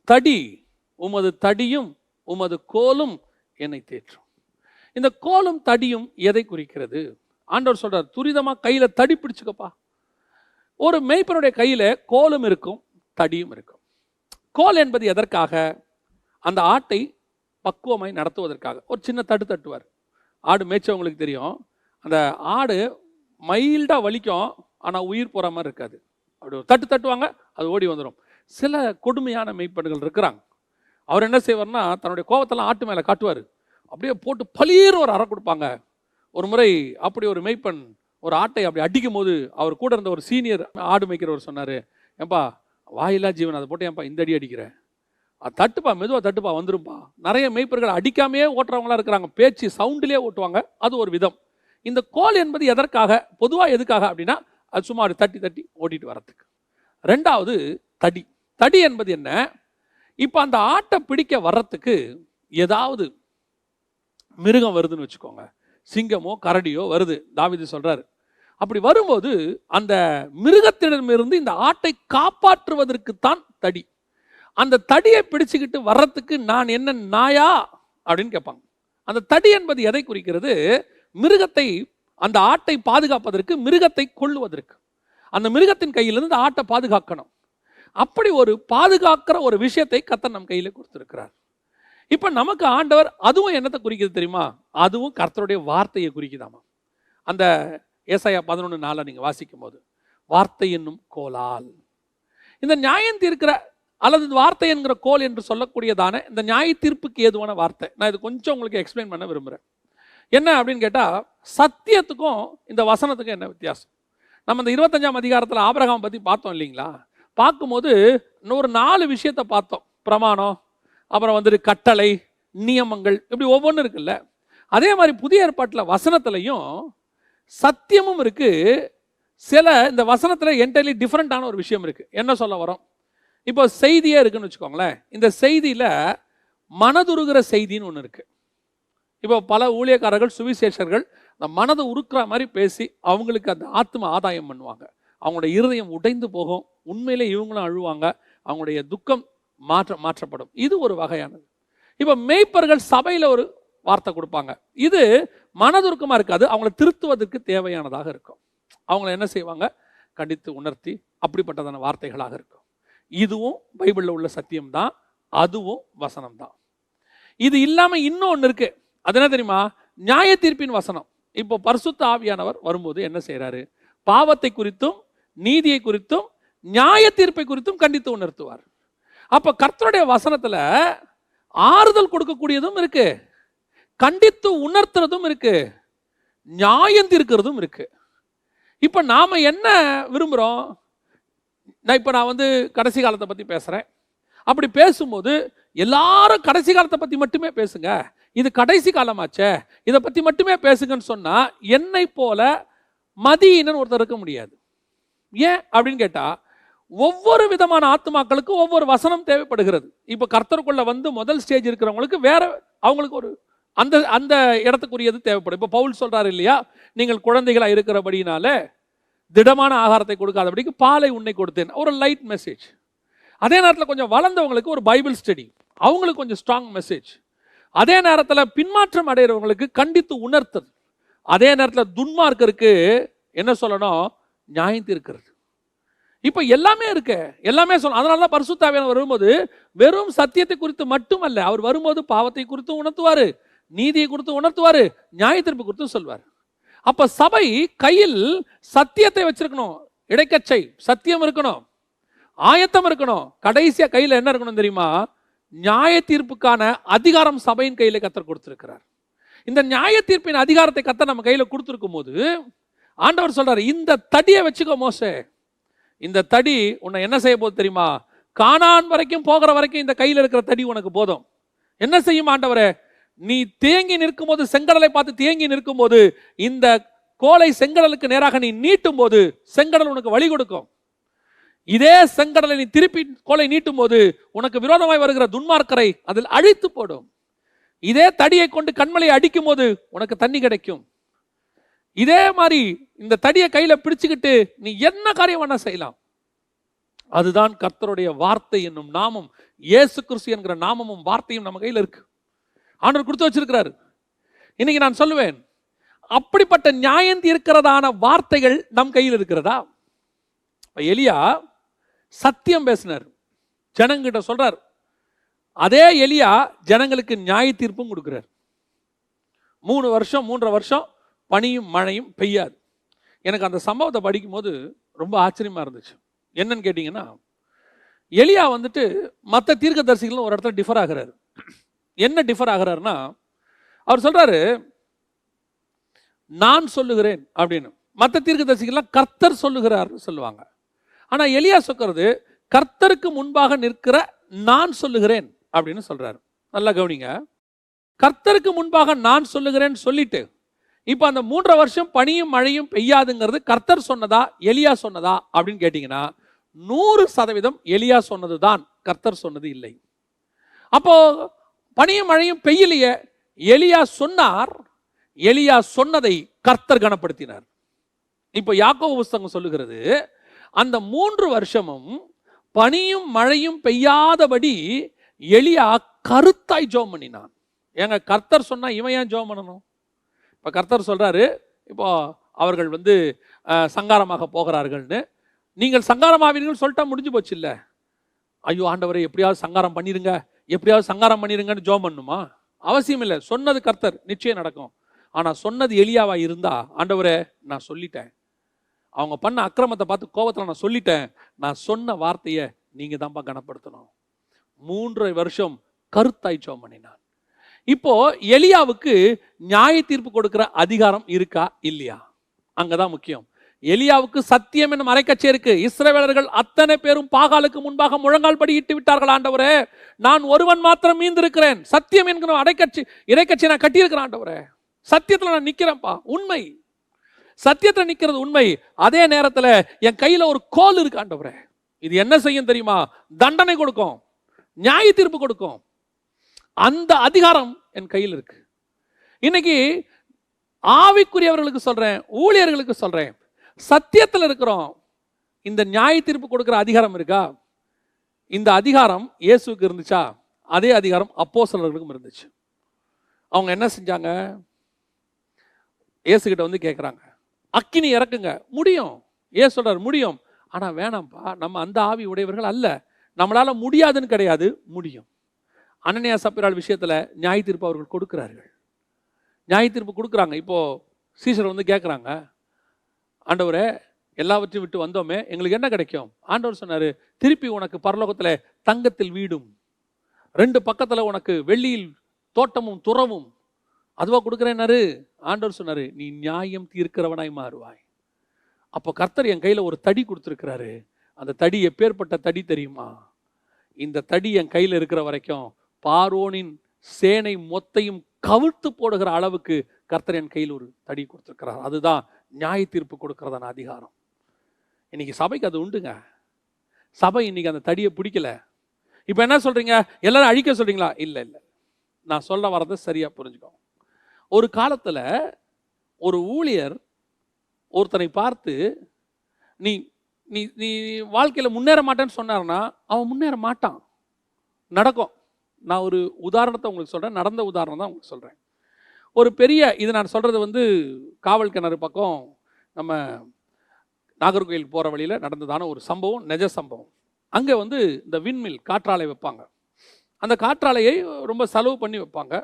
தடி, உமது தடியும் உமது கோலும் என்னை தேற்றும். இந்த கோலும் தடியும் எதை குறிக்கிறது? ஆண்டவர் சொல்றார், துரிதமா கையில தடி பிடிச்சுக்கப்பா. ஒரு மேய்ப்பனுடைய கையில கோலும் இருக்கும், தடியும் இருக்கும். கோல் என்பது எதற்காக? அந்த ஆட்டை பக்குவமாய் நடத்துவதற்காக. ஒரு சின்ன தட்டு தட்டுவார். ஆடு மேய்ச்சவங்களுக்கு தெரியும், அந்த ஆடு மைல்டா வலிக்கும், ஆனால் உயிர் போகிற மாதிரி இருக்காது. அப்படி ஒரு தட்டு தட்டுவாங்க, அது ஓடி வந்துடும். சில கொடுமையான மெய்ப்பெண்கள் இருக்கிறாங்க. அவர் என்ன செய்வார்னா, தன்னுடைய கோபத்தெல்லாம் ஆட்டு மேலே காட்டுவார். அப்படியே போட்டு பளீர் ஒரு அறை கொடுப்பாங்க. ஒரு முறை அப்படி ஒரு மெய்ப்பெண் ஒரு ஆட்டை அப்படி அடிக்கும் போது அவர் கூட இருந்த ஒரு சீனியர் ஆடு மேய்க்கிறவர் சொன்னார், ஏன்பா வாயிலா ஜீவன், அதை போட்டு ஏன்பா இந்த அடி அடிக்கிற? தட்டுப்பா, மெதுவாக தட்டுப்பா, வந்துருப்பா. நிறைய மெய்ப்பர்கள் அடிக்காமையே ஓட்டுறவங்களா இருக்கிறாங்க. பேச்சு சவுண்டிலே ஓட்டுவாங்க. அது ஒரு விதம். இந்த கோல் என்பது எதற்காக, பொதுவாக எதுக்காக அப்படின்னா, அது சும்மா தட்டி தட்டி ஓட்டிட்டு வரத்துக்கு. ரெண்டாவது தடி. தடி என்பது என்ன? இப்போ அந்த ஆட்டை பிடிக்க வர்றதுக்கு ஏதாவது மிருகம் வருதுன்னு வச்சுக்கோங்க, சிங்கமோ கரடியோ வருது, தாவீது சொல்றாரு. அப்படி வரும்போது அந்த மிருகத்திடமிருந்து இந்த ஆட்டை காப்பாற்றுவதற்குத்தான் தடி. அந்த தடியை பிடிச்சுக்கிட்டு வர்றதுக்கு நான் என்ன நாயா அப்படின்னு கேட்பாங்க. அந்த தடி என்பது எதை குறிக்கிறது? மிருகத்தை, அந்த ஆட்டை பாதுகாப்பதற்கு, மிருகத்தை கொல்லுவதற்கு. அந்த மிருகத்தின் கையிலிருந்து இந்த ஆட்டை பாதுகாக்கணும். அப்படி ஒரு பாதுகாக்கிற ஒரு விஷயத்தை கர்த்தர் நம் கையில கொடுத்திருக்கிறார். இப்ப நமக்கு ஆண்டவர் அதுவும் என்னத்தை குறிக்கிறது தெரியுமா? அதுவும் கர்த்தருடைய வார்த்தையை குறிக்குதாமா. அந்த ஏசாயா 11:4 நீங்க வாசிக்கும் போது, வார்த்தை என்னும் கோலால். இந்த நியாயம் தீர்க்கிற அல்லது வார்த்தை என்கிற கோல் என்று சொல்லக்கூடியதான இந்த நியாய தீர்ப்புக்கு ஏதுவான வார்த்தை. நான் இது கொஞ்சம் உங்களுக்கு எக்ஸ்பிளைன் பண்ண விரும்புகிறேன். என்ன அப்படின்னு கேட்டால், சத்தியத்துக்கும் இந்த வசனத்துக்கும் என்ன வித்தியாசம்? நம்ம இந்த 25ஆம் அதிகாரத்தில் ஆபிரகாம் பற்றி பார்த்தோம் இல்லைங்களா? பார்க்கும்போது இன்னொரு 4 விஷயத்தை பார்த்தோம். பிரமாணம், அப்புறம் வந்துட்டு கட்டளை, நியமங்கள், இப்படி ஒவ்வொன்றும் இருக்குல்ல. அதே மாதிரி புதிய ஏற்பாட்டில் வசனத்திலையும் சத்தியமும் இருக்கு. சில இந்த வசனத்தில் என்டையர்லி டிஃப்ரெண்டான ஒரு விஷயம் இருக்கு. என்ன சொல்ல வரோம்? இப்போ செய்தியே இருக்குன்னு வச்சுக்கோங்களேன். இந்த செய்தியில் மனதுருகிற செய்தின்னு ஒன்று இருக்கு. இப்போ பல ஊழியக்காரர்கள், சுவிசேஷர்கள் அந்த மனதை உருக்குற மாதிரி பேசி அவங்களுக்கு அந்த ஆத்ம ஆதாயம் பண்ணுவாங்க. அவங்களுடைய இருதயம் உடைந்து போகும். உண்மையிலே இவங்களும் அழுவாங்க. அவங்களுடைய துக்கம் மாற்றப்படும். இது ஒரு வகையானது. இப்போ மேய்ப்பர்கள் சபையில் ஒரு வார்த்தை கொடுப்பாங்க. இது மனதுருக்கமாக இருக்காது, அவங்களை திருத்துவதற்கு தேவையானதாக இருக்கும். அவங்கள என்ன செய்வாங்க? கண்டித்து உணர்த்தி அப்படிப்பட்டதான வார்த்தைகளாக இருக்கும். இதுவும் பைபிளில் உள்ள சத்தியம் தான், அதுவும் வசனம் தான். இது இல்லாமல் இன்னும் ஒன்று இருக்கு. அது என்ன தெரியுமா? நியாய தீர்ப்பின் வசனம். இப்போ பரிசுத்த ஆவியானவர் வரும்போது என்ன செய்யறாரு? பாவத்தை குறித்தும் நீதியை குறித்தும் நியாய தீர்ப்பை குறித்தும் கண்டித்து உணர்த்துவார். அப்ப கர்த்தருடைய வசனத்துல ஆறுதல் கொடுக்கக்கூடியதும் இருக்கு, கண்டித்து உணர்த்துறதும் இருக்கு, நியாயம் தீர்க்கிறதும் இருக்கு. இப்ப நாம என்ன விரும்புறோம்? நான் வந்து கடைசி காலத்தை பத்தி பேசுறேன். அப்படி பேசும்போது எல்லாரும் கடைசி காலத்தை பத்தி மட்டுமே பேசுங்க, இது கடைசி காலமாச்சே, இதை பத்தி மட்டுமே பேசுங்கன்னு சொன்னா என்னை போல மதியினன் ஒருத்தர் இருக்க முடியாது. ஏன் அப்படின்னு கேட்டா, ஒவ்வொரு விதமான ஆத்துமாக்களுக்கும் ஒவ்வொரு வசனம் தேவைப்படுகிறது. இப்ப கர்த்தருக்குள்ள வந்து முதல் ஸ்டேஜ் இருக்கிறவங்களுக்கு வேற, அவங்களுக்கு ஒரு அந்த அந்த இடத்துக்குரியது தேவைப்படும். இப்ப பவுல் சொல்றாரு இல்லையா, நீங்கள் குழந்தைகளா இருக்கிறபடினால திடமான ஆகாரத்தை கொடுக்காதபடிக்கு பாலை உன்னை கொடுத்தேன், ஒரு லைட் மெசேஜ். அதே நேரத்தில் கொஞ்சம் வளர்ந்தவங்களுக்கு ஒரு பைபிள் ஸ்டடி, அவங்களுக்கு கொஞ்சம் ஸ்ட்ராங் மெசேஜ். அதே நேரத்தில் பின்மாற்றம் அடைகிறவங்களுக்கு கண்டித்து உணர்த்தல். அதே நேரத்தில் துன்மார்க்கருக்கு என்ன சொல்லணும்? நியாயம் தீர்க்கிறது. இப்போ எல்லாமே இருக்கு, எல்லாமே சொல்லணும். அதனால தான் பரிசுத்த ஆவியானவர் வரும்போது வெறும் சத்தியத்தை குறித்து மட்டுமல்ல, அவர் வரும்போது பாவத்தை குறித்து உணர்த்துவாரு, நீதியை குறித்து உணர்த்துவாரு, நியாய தீர்ப்பு குறித்து சொல்வார். அப்ப சபை கையில் சத்தியத்தை வச்சிருக்கணும், இடைக்கச்சை சத்தியம் இருக்கணும், ஆயத்தம் இருக்கணும். கடைசியா கையில என்ன இருக்கணும் தெரியுமா? நியாய தீர்ப்புக்கான அதிகாரம் சபையின் கையில கர்த்தர் கொடுத்திருக்கிறார். இந்த நியாய தீர்ப்பின் அதிகாரத்தை கர்த்தர் நம்ம கையில கொடுத்திருக்கும் போது ஆண்டவர் சொல்றாரு, இந்த தடியை வச்சுக்கோ மோசே, இந்த தடி உன்னை என்ன செய்ய போகுது தெரியுமா? கானான் வரைக்கும் போகிற வரைக்கும் இந்த கையில் இருக்கிற தடி உனக்கு போதும். என்ன செய்யும் ஆண்டவரே? நீ தேங்கி நிற்கும் போது, செங்கடலை பார்த்து தேங்கி நிற்கும் போது, இந்த கோலை செங்கடலுக்கு நேராக நீ நீட்டும் போது செங்கடல் உனக்கு வழி கொடுக்கும். இதே செங்கடலை நீ திருப்பி கோலை நீட்டும் போது உனக்கு விரோதமாய் வருகிற துன்மார்க்கரை அதில் அழித்து போடும். இதே தடியை கொண்டு கண்மலையை அடிக்கும் போது உனக்கு தண்ணி கிடைக்கும். இதே மாதிரி இந்த தடியை கையில பிடிச்சுக்கிட்டு நீ என்ன காரியம் வேணா செய்யலாம். அதுதான் கர்த்தருடைய வார்த்தை என்னும் நாமம். இயேசு கிறிஸ்து என்கிற நாமமும் வார்த்தையும் நம்ம கையில் இருக்கு, ஆண்டவர் கொடுத்து வச்சிருக்கிறாரு. இன்னைக்கு நான் சொல்லுவேன், அப்படிப்பட்ட நியாயம் தீர்க்கிறதான வார்த்தைகள் நம் கையில் இருக்கிறதா? எலியா சத்தியம் பேசினார், ஜனங்கிட்ட சொல்றார். அதே எலியா ஜனங்களுக்கு நியாய தீர்ப்பும் கொடுக்கிறார். 3.5 வருஷம் பனியும் மழையும் பெய்யாது. எனக்கு அந்த சம்பவத்தை படிக்கும் போது ரொம்ப ஆச்சரியமா இருந்துச்சு. என்னன்னு கேட்டீங்கன்னா, எலியா வந்துட்டு மற்ற தீர்க்கதரிசிகளும் ஒரு இடத்துல டிஃபர் ஆகிறாரு. என்ன டிஃபர் ஆகிறாருன்னா, அவர் சொல்றாரு நான் சொல்லுகிறேன் அப்படின்னு. மற்ற தீர்க்கதரிசிகள்லாம் கர்த்தர் சொல்லுகிறார் சொல்லுவாங்க. ஆனா எலியா சொல்றது கர்த்தருக்கு முன்பாக நிற்கிற நான் சொல்லுகிறேன் அப்படின்னு சொல்றாரு. நல்லா கவனிங்க, கர்த்தருக்கு முன்பாக நான் சொல்லுகிறேன் சொல்லிட்டு இப்ப அந்த 3 வருஷம் பனியும் மழையும் பெய்யாதுங்கிறது கர்த்தர் சொன்னதா எலியா சொன்னதா அப்படின்னு கேட்டீங்கன்னா 100% எலியா சொன்னதுதான், கர்த்தர் சொன்னது இல்லை. அப்போ பனியும் மழையும் பெய்யலையே, எலியா சொன்னார், எலியா சொன்னதை கர்த்தர் கனப்படுத்தினார். இப்போ யாக்கோபு புஸ்தகம் சொல்லுகிறது, அந்த 3 வருஷமும் பனியும் மழையும் பெய்யாதபடி எலியா கருத்தாய் ஜெபம் பண்ணினான். ஏங்க, கர்த்தர் சொன்னா இவன் ஏன் ஜெபம் பண்ணணும்? இப்போ கர்த்தர் சொல்றாரு, இப்போ அவர்கள் வந்து சங்காரமாக போகிறார்கள்னு, நீங்கள் சங்காரமாவீர்கள் சொல்லிட்டா முடிஞ்சு போச்சு இல்ல? ஐயோ ஆண்டவரை எப்படியாவது சங்காரம் பண்ணிருங்க, எப்படியாவது சங்காரம் பண்ணிருங்கன்னு ஜெபம் பண்ணுமா? அவசியம் இல்லை. சொன்னது கர்த்தர், நிச்சயம் நடக்கும். ஆனா சொன்னது எலியாவா இருந்தா, ஆண்டவரே நான் சொல்லிட்டேன், அவங்க பண்ண அக்கிரமத்தை பார்த்து கோபத்தில் நான் சொல்லிட்டேன், நான் சொன்ன வார்த்தையை நீங்க தான்ப்பா கனப்படுத்தணும். 3 வருஷம் கருத்தாய் ஜெபம் பண்ணினான். இப்போ எலியாவுக்கு நியாய தீர்ப்பு கொடுக்கிற அதிகாரம் இருக்கா இல்லையா? அங்கதான் முக்கியம். எலியாவுக்கு சத்தியம் என்னும் அரைக்கச்சை இருக்கு. இஸ்ரவேலர்கள் அத்தனை பேரும் பாகாலுக்கு முன்பாக முழங்கால் படியிட்டு விட்டார்கள். ஆண்டவரே, நான் ஒருவன் மாத்திரம் மீந்திருக்கிறேன். சத்தியம் என்கிற இறைக்கட்சி நான் கட்டியிருக்கிறேன். ஆண்டவரே, சத்தியத்துல நான் நிக்கிறேன்ப்பா, உண்மை, சத்தியத்துல நிக்கிறது உண்மை. அதே நேரத்துல என் கையில ஒரு கோல் இருக்கு. ஆண்டவரே, இது என்ன செய்யும் தெரியுமா? தண்டனை கொடுக்கும், நியாய தீர்ப்பு கொடுக்கும். அந்த அதிகாரம் என் கையில் இருக்கு. இன்னைக்கு ஆவிக்குரியவர்களுக்கு சொல்றேன், ஊழியர்களுக்கு சொல்றேன், சத்தியத்தில் இருக்கிறோம். இந்த நியாய தீர்ப்பு கொடுக்கிற அதிகாரம் இருக்கா? இந்த அதிகாரம் இயேசுவுக்கு இருந்துச்சா? அதே அதிகாரம் அப்போஸ்தலர்களுக்கும் இருந்துச்சு. அவங்க என்ன செஞ்சாங்க? இயேசுகிட்ட வந்து கேட்குறாங்க, அக்கினி இறக்குங்க. முடியும், ஏன் சொல்றாரு முடியும். ஆனா வேணாம்ப்பா, நம்ம அந்த ஆவி உடையவர்கள் அல்ல, நம்மளால முடியாதுன்னு கிடையாது, முடியும். அனனியா சப்பீராள் விஷயத்துல நியாய தீர்ப்பு அவர்கள் கொடுக்கிறார்கள், நியாய தீர்ப்பு கொடுக்குறாங்க. இப்போ சீசர் வந்து கேட்குறாங்க, ஆண்டவரே எல்லாவற்றையும் விட்டு வந்தோமே, எங்களுக்கு என்ன கிடைக்கும்? ஆண்டவர் சொன்னாரு, திருப்பி உனக்கு பரலோகத்துல தங்கத்தில் வீடும், 2 பக்கத்துல உனக்கு வெள்ளியில் தோட்டமும் துறவும் அதுவா கொடுக்குறேன்னாரு. ஆண்டவர் சொன்னாரு, நீ நியாயம் தீர்க்கிறவனாய் மாறுவாய். அப்போ கர்த்தர் என் கையில ஒரு தடி கொடுத்துருக்கிறாரு. அந்த தடி எப்பேற்பட்ட தடி தெரியுமா? இந்த தடி என் கையில இருக்கிற வரைக்கும் பார்வோனின் சேனை மொத்தையும் கவிழ்த்து போடுகிற அளவுக்கு கர்த்தர் என் கையில் ஒரு தடி கொடுத்துருக்கிறார். அதுதான் நியாய தீர்ப்பு கொடுக்கறதான அதிகாரம். இன்னைக்கு சபைக்கு அது உண்டுங்க. சபை இன்னைக்கு அந்த தடியை பிடிக்கல. இப்போ என்ன சொல்றீங்க? எல்லாரும் அழிக்க சொல்றீங்களா? இல்லை இல்லை, நான் சொல்ல வரதை சரியா புரிஞ்சுக்கோ. ஒரு காலத்துல ஒரு ஊழியர் ஒருத்தனை பார்த்து, நீ நீ நீ வாழ்க்கையில் முன்னேற மாட்டேன்னு சொன்னார்னா அவன் முன்னேற மாட்டான். நடக்கும். நான் ஒரு உதாரணத்தை உங்களுக்கு சொல்கிறேன், நடந்த உதாரணம் தான் உங்களுக்கு சொல்கிறேன். ஒரு பெரிய, இது நான் சொல்கிறது காவல் கிணறு பக்கம் நம்ம நாகர்கோயில் போகிற வழியில் நடந்ததான ஒரு சம்பவம், நிஜ சம்பவம். அங்கே இந்த விண்மில் காற்றாலை வைப்பாங்க. அந்த காற்றாலையை ரொம்ப செலவு பண்ணி வைப்பாங்க.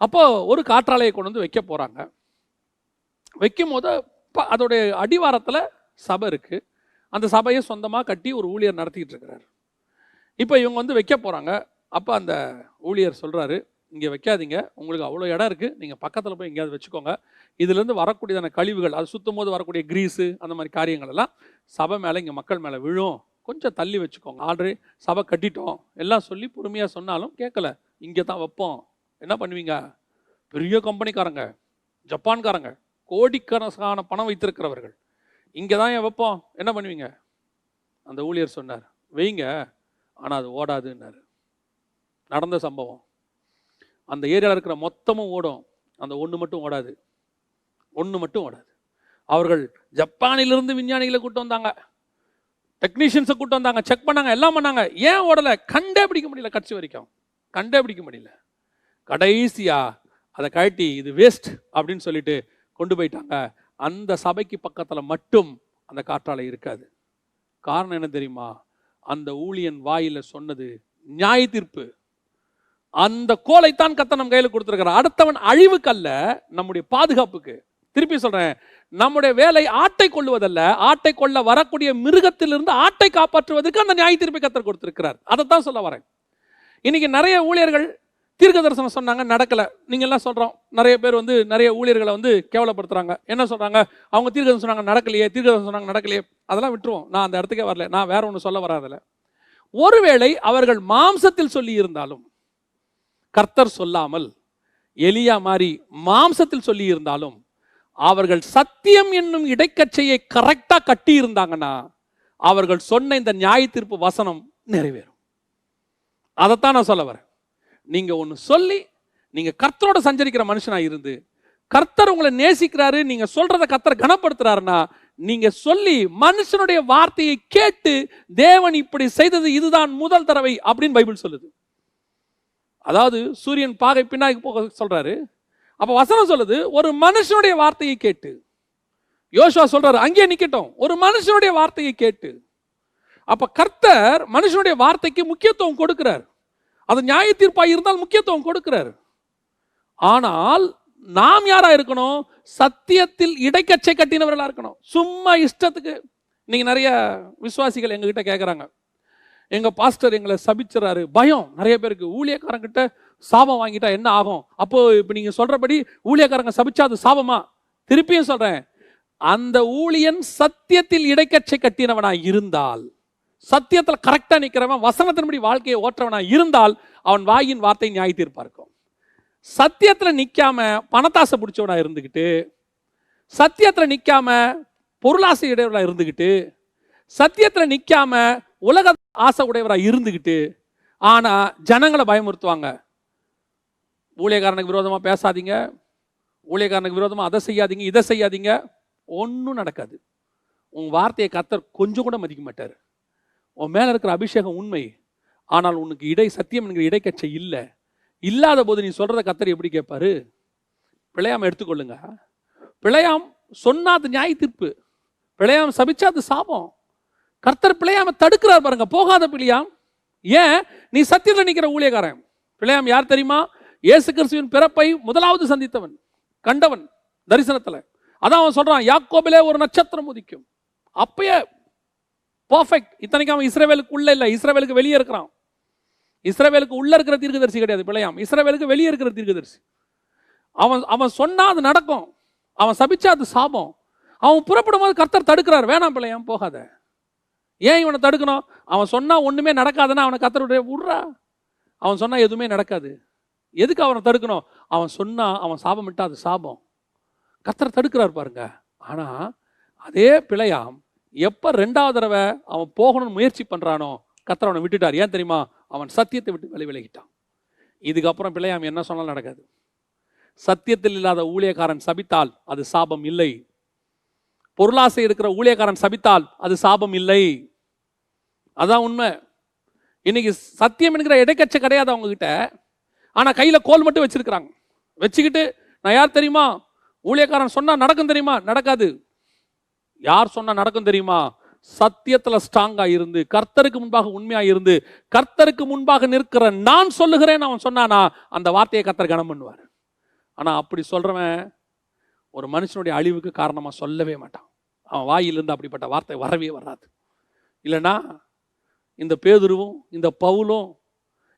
அப்போது ஒரு காற்றாலையை கொண்டு வந்து வைக்க போகிறாங்க. வைக்கும் போது அதோடைய அடிவாரத்தில் சபை இருக்குது. அந்த சபையை சொந்தமாக கட்டி ஒரு ஊழியர் நடத்திக்கிட்டு இருக்கிறார். இப்போ இவங்க வைக்க போகிறாங்க. அப்போ அந்த ஊழியர் சொல்கிறாரு, இங்கே வைக்காதீங்க, உங்களுக்கு அவ்வளோ இடம் இருக்குது, நீங்கள் பக்கத்தில் போய் எங்கேயாவது வச்சுக்கோங்க. இதுலேருந்து வரக்கூடியதான கழிவுகள், அது சுற்றும் போது வரக்கூடிய கிரீஸு, அந்த மாதிரி காரியங்கள் எல்லாம் சபை மேலே, இங்கே மக்கள் மேலே விழும், கொஞ்சம் தள்ளி வச்சுக்கோங்க. ஆல்ரெடி சபை கட்டிட்டோம் எல்லாம் சொல்லி பொறுமையாக சொன்னாலும் கேட்கல. இங்கே தான் வைப்போம். என்ன பண்ணுவீங்க? பெரிய கம்பெனிக்காரங்க, ஜப்பான்காரங்க, கோடிக்கணக்கான பணம் வைத்திருக்கிறவர்கள், இங்கே தான் ஏன் வைப்போம், என்ன பண்ணுவீங்க? அந்த ஊழியர் சொன்னார், வைங்க, ஆனால் அது ஓடாதுன்னாரு. நடந்த சம்பவம். அந்த ஏரியாவில் இருக்கிற மொத்தமும் ஓடும், அந்த ஒன்று மட்டும் ஓடாது. ஒன்று மட்டும் ஓடாது. அவர்கள் ஜப்பானிலிருந்து விஞ்ஞானிகளை கூட்டு வந்தாங்க, டெக்னீஷியன்ஸை கூட்டு வந்தாங்க, செக் பண்ணாங்க, எல்லாம் பண்ணாங்க. ஏன் ஓடலை? கண்டே பிடிக்க முடியல. கடைசி வரைக்கும் கண்டே பிடிக்க முடியல. கடைசியா அதை கழட்டி இது வேஸ்ட் அப்படின்னு சொல்லிட்டு கொண்டு போயிட்டாங்க. அந்த சபைக்கு பக்கத்தில் மட்டும் அந்த காற்றாலை இருக்காது. காரணம் என்ன தெரியுமா? அந்த ஊழியன் வாயில சொன்னது நியாய தீர்ப்பு. அந்த கோலைத்தான் கர்த்தர் நம் கையில் கொடுத்திருக்கிறார். அடுத்தவன் அழிவுக்கு அல்ல, நம்முடைய பாதுகாப்புக்கு. திருப்பி சொல்றேன், நம்முடைய வேலை ஆட்டை கொள்ளுவதல்ல, ஆட்டை கொள்ள வரக்கூடிய மிருகத்திலிருந்து ஆட்டை காப்பாற்றுவதற்கு அந்த நியாய தீர்ப்பை கர்த்தர் கொடுத்திருக்கிறார். அதைத்தான் சொல்ல வரேன். இன்னைக்கு நிறைய ஊழியர்கள் தீர்க்க தரிசனம் சொன்னாங்க, நடக்கல. நீங்க எல்லாம் சொல்றோம், நிறைய பேர் நிறைய ஊழியர்களை கேவலப்படுத்துறாங்க. என்ன சொல்றாங்க? அவங்க தீர்க்க தரிசனம் சொன்னாங்க நடக்கலையே, தீர்க்க தரிசனம் சொன்னாங்க நடக்கலையே. அதெல்லாம் விட்டுருவோம். நான் அந்த இடத்துக்கே வரல. நான் வேற ஒன்று சொல்ல வராதில்ல. ஒருவேளை அவர்கள் மாம்சத்தில் சொல்லி இருந்தாலும், கர்த்தர் சொல்லாமல் எலியா மாதிரி மாம்சத்தில் சொல்லி இருந்தாலும், அவர்கள் சத்தியம் என்னும் இடைக்கச்சையை கரெக்டா கட்டி இருந்தாங்கன்னா அவர்கள் சொன்ன இந்த நியாய தீர்ப்பு வசனம் நிறைவேறும். அதைத்தான் நான் சொல்ல வரேன். நீங்க ஒன்று சொல்லி, நீங்க கர்த்தரோட சஞ்சரிக்கிற மனுஷனா இருந்து, கர்த்தர் உங்களை நேசிக்கிறாரு, நீங்க சொல்றத கர்த்தர் கனப்படுத்துறாருன்னா, நீங்க சொல்லி மனுஷனுடைய வார்த்தையை கேட்டு தேவன் இப்படி செய்தது இதுதான் முதல் தடவை அப்படின்னு பைபிள் சொல்லுது. அதாவது சூரியன் பாகை பின்னாடி போக சொல்றாரு. அப்ப வசனம் சொல்லுது, ஒரு மனுஷனுடைய வார்த்தையை கேட்டு. யோசுவா சொல்றாரு, அங்கே நிக்கட்டும், ஒரு மனுஷனுடைய வார்த்தையை கேட்டு. அப்ப கர்த்தர் மனுஷனுடைய வார்த்தைக்கு முக்கியத்துவம் கொடுக்கிறார். அது நியாய தீர்ப்பாக இருந்தால் முக்கியத்துவம் கொடுக்கிறார். ஆனால் நாம் யாரா இருக்கணும்? சத்தியத்தில் இடைக்கச்சை கட்டினவர்களா இருக்கணும். சும்மா இஷ்டத்துக்கு. நீங்க நிறைய விசுவாசிகள் எங்ககிட்ட கேட்கறாங்க, எங்க பாஸ்டர் எங்களை சபிச்சுறாரு. பயம் நிறைய பேருக்கு. ஊழியக்காரங்கிட்ட சாபம் வாங்கிட்டா என்ன ஆகும்? அப்போ இப்ப நீங்க சொல்றபடி ஊழியக்காரங்க சபிச்சா அது சாபமா? திருப்பியும் சொல்றேன், அந்த ஊழியன் சத்தியத்தில் இடைக்கச்சை கட்டினவனா இருந்தால், சத்தியத்தில் கரெக்டா நிக்கிறவன், வசனத்தின்படி வாழ்க்கையை ஓட்டுறவனா இருந்தால், அவன் வாயின் வார்த்தை நியாய தீர்ப்பா இருக்கும். சத்தியத்துல நிக்காம பணத்தாசை பிடிச்சவனா இருந்துகிட்டு, சத்தியத்துல நிக்காம பொருளாசை உடையவரா இருந்துகிட்டு, சத்தியத்துல நிக்காம உலக ஆசை உடையவரா இருந்துகிட்டு, ஆனா ஜனங்களை பயமுறுத்துவாங்க. ஊழியக்காரனுக்கு விரோதமா பேசாதீங்க, ஊழியக்காரனுக்கு விரோதமா அதை செய்யாதீங்க, இதை செய்யாதீங்க. ஒன்றும் நடக்காது. உன் வார்த்தையை கர்த்தர் கொஞ்சம் கூட மதிக்க மாட்டார். உன் மேல இருக்கிற அபிஷேகம் உண்மை, ஆனால் உனக்கு சத்தியம் என்கிற இடைக்கச்சை இல்லை. இல்லாத போது நீ சொல்றத கர்த்தர் எப்படி கேட்பாரு? பிழையாம எடுத்துக்கொள்ளுங்க. பிழையாம் சொன்னா அது நியாய தீர்ப்பு, பிழையாம் சபிச்சா அது சாபம். கர்த்தர் பிழையாம தடுக்கிறார் பாருங்க, போகாத பிழையாம். ஏன்? நீ சத்தியத்தில் நிக்கிற ஊழியக்காரன். பிழையாம் யார் தெரியுமா? இயேசு கிறிஸ்துவின் பிறப்பை முதலாவது சந்தித்தவன், கண்டவன் தரிசனத்துல. அதான் அவன் சொல்றான், யாக்கோபிலே ஒரு நட்சத்திரம் உதிக்கும். அப்பயே பர்ஃபெக்ட். இத்தனைக்கு அவன் இஸ்ரவேலுக்கு உள்ள இல்லை, இஸ்ரவேலுக்கு வெளியே இருக்கிறான். இஸ்ரவேலுக்கு உள்ள இருக்கிற தீர்க்கதரிசி கிடையாது பிழையாம், இஸ்ரவேலுக்கு வெளியே இருக்கிற தீர்க்கதரிசி. அவன் அவன் சொன்னா அது நடக்கும், அவன் சபிச்சா அது சாபம். அவன் புறப்படும் போது கர்த்தர் தடுக்கிறார், வேணாம் பிழையாம் போகாத. ஏன் இவனை தடுக்கணும்? அவன் சொன்னா ஒண்ணுமே நடக்காதுன்னா அவனை கர்த்தருடைய விட்றா. அவன் சொன்னா எதுவுமே நடக்காது, எதுக்கு அவனை தடுக்கணும்? அவன் சொன்னா அவன் சாபம் விட்டா அது சாபம், கர்த்தர் தடுக்கிறார் பாருங்க. ஆனா அதே பிழையாம் எப்ப ரெண்டாவது தடவை அவன் போகணும்னு முயற்சி பண்றானோ கர்த்தர் அவனை விட்டுட்டார். ஏன் தெரியுமா? அவன் சத்தியத்தை விட்டு விலகிட்டான். இதுக்கப்புறம் பிழையாம் என்ன சொன்னாலும் நடக்காது. சத்தியத்தில் இல்லாத ஊழியக்காரன் சபித்தால் அது சாபம் இல்லை. பொருளாசை இருக்கிற ஊழியக்காரன் சபித்தால் அது சாபம் இல்லை. அதான் உண்மை. இன்னைக்கு சத்தியம் என்கிற இடைக்கச்சை கிடையாது அவங்க கிட்ட. ஆனா கையில கோல் மட்டும் வச்சிருக்கிறாங்க. வச்சுக்கிட்டு நான் யார் தெரியுமா, ஊழியக்காரன் சொன்னா நடக்கும் தெரியுமா, நடக்காது. யார் சொன்னா நடக்கும் தெரியுமா? சத்தியத்துல ஸ்ட்ராங்கா இருந்து, கர்த்தருக்கு முன்பாக உண்மையா இருந்து, கர்த்தருக்கு முன்பாக நிற்கிற நான் சொல்லுகிறேன் அவன் சொன்னானா அந்த வார்த்தையை கர்த்தர் கனம் பண்ணுவார். ஆனா அப்படி சொல்றவன் ஒரு மனுஷனுடைய அழிவுக்கு காரணமா சொல்லவே மாட்டான். அவன் வாயிலிருந்து அப்படிப்பட்ட வார்த்தை வரவே வராது. இல்லைன்னா இந்த பேதுருவும் இந்த பவுலும்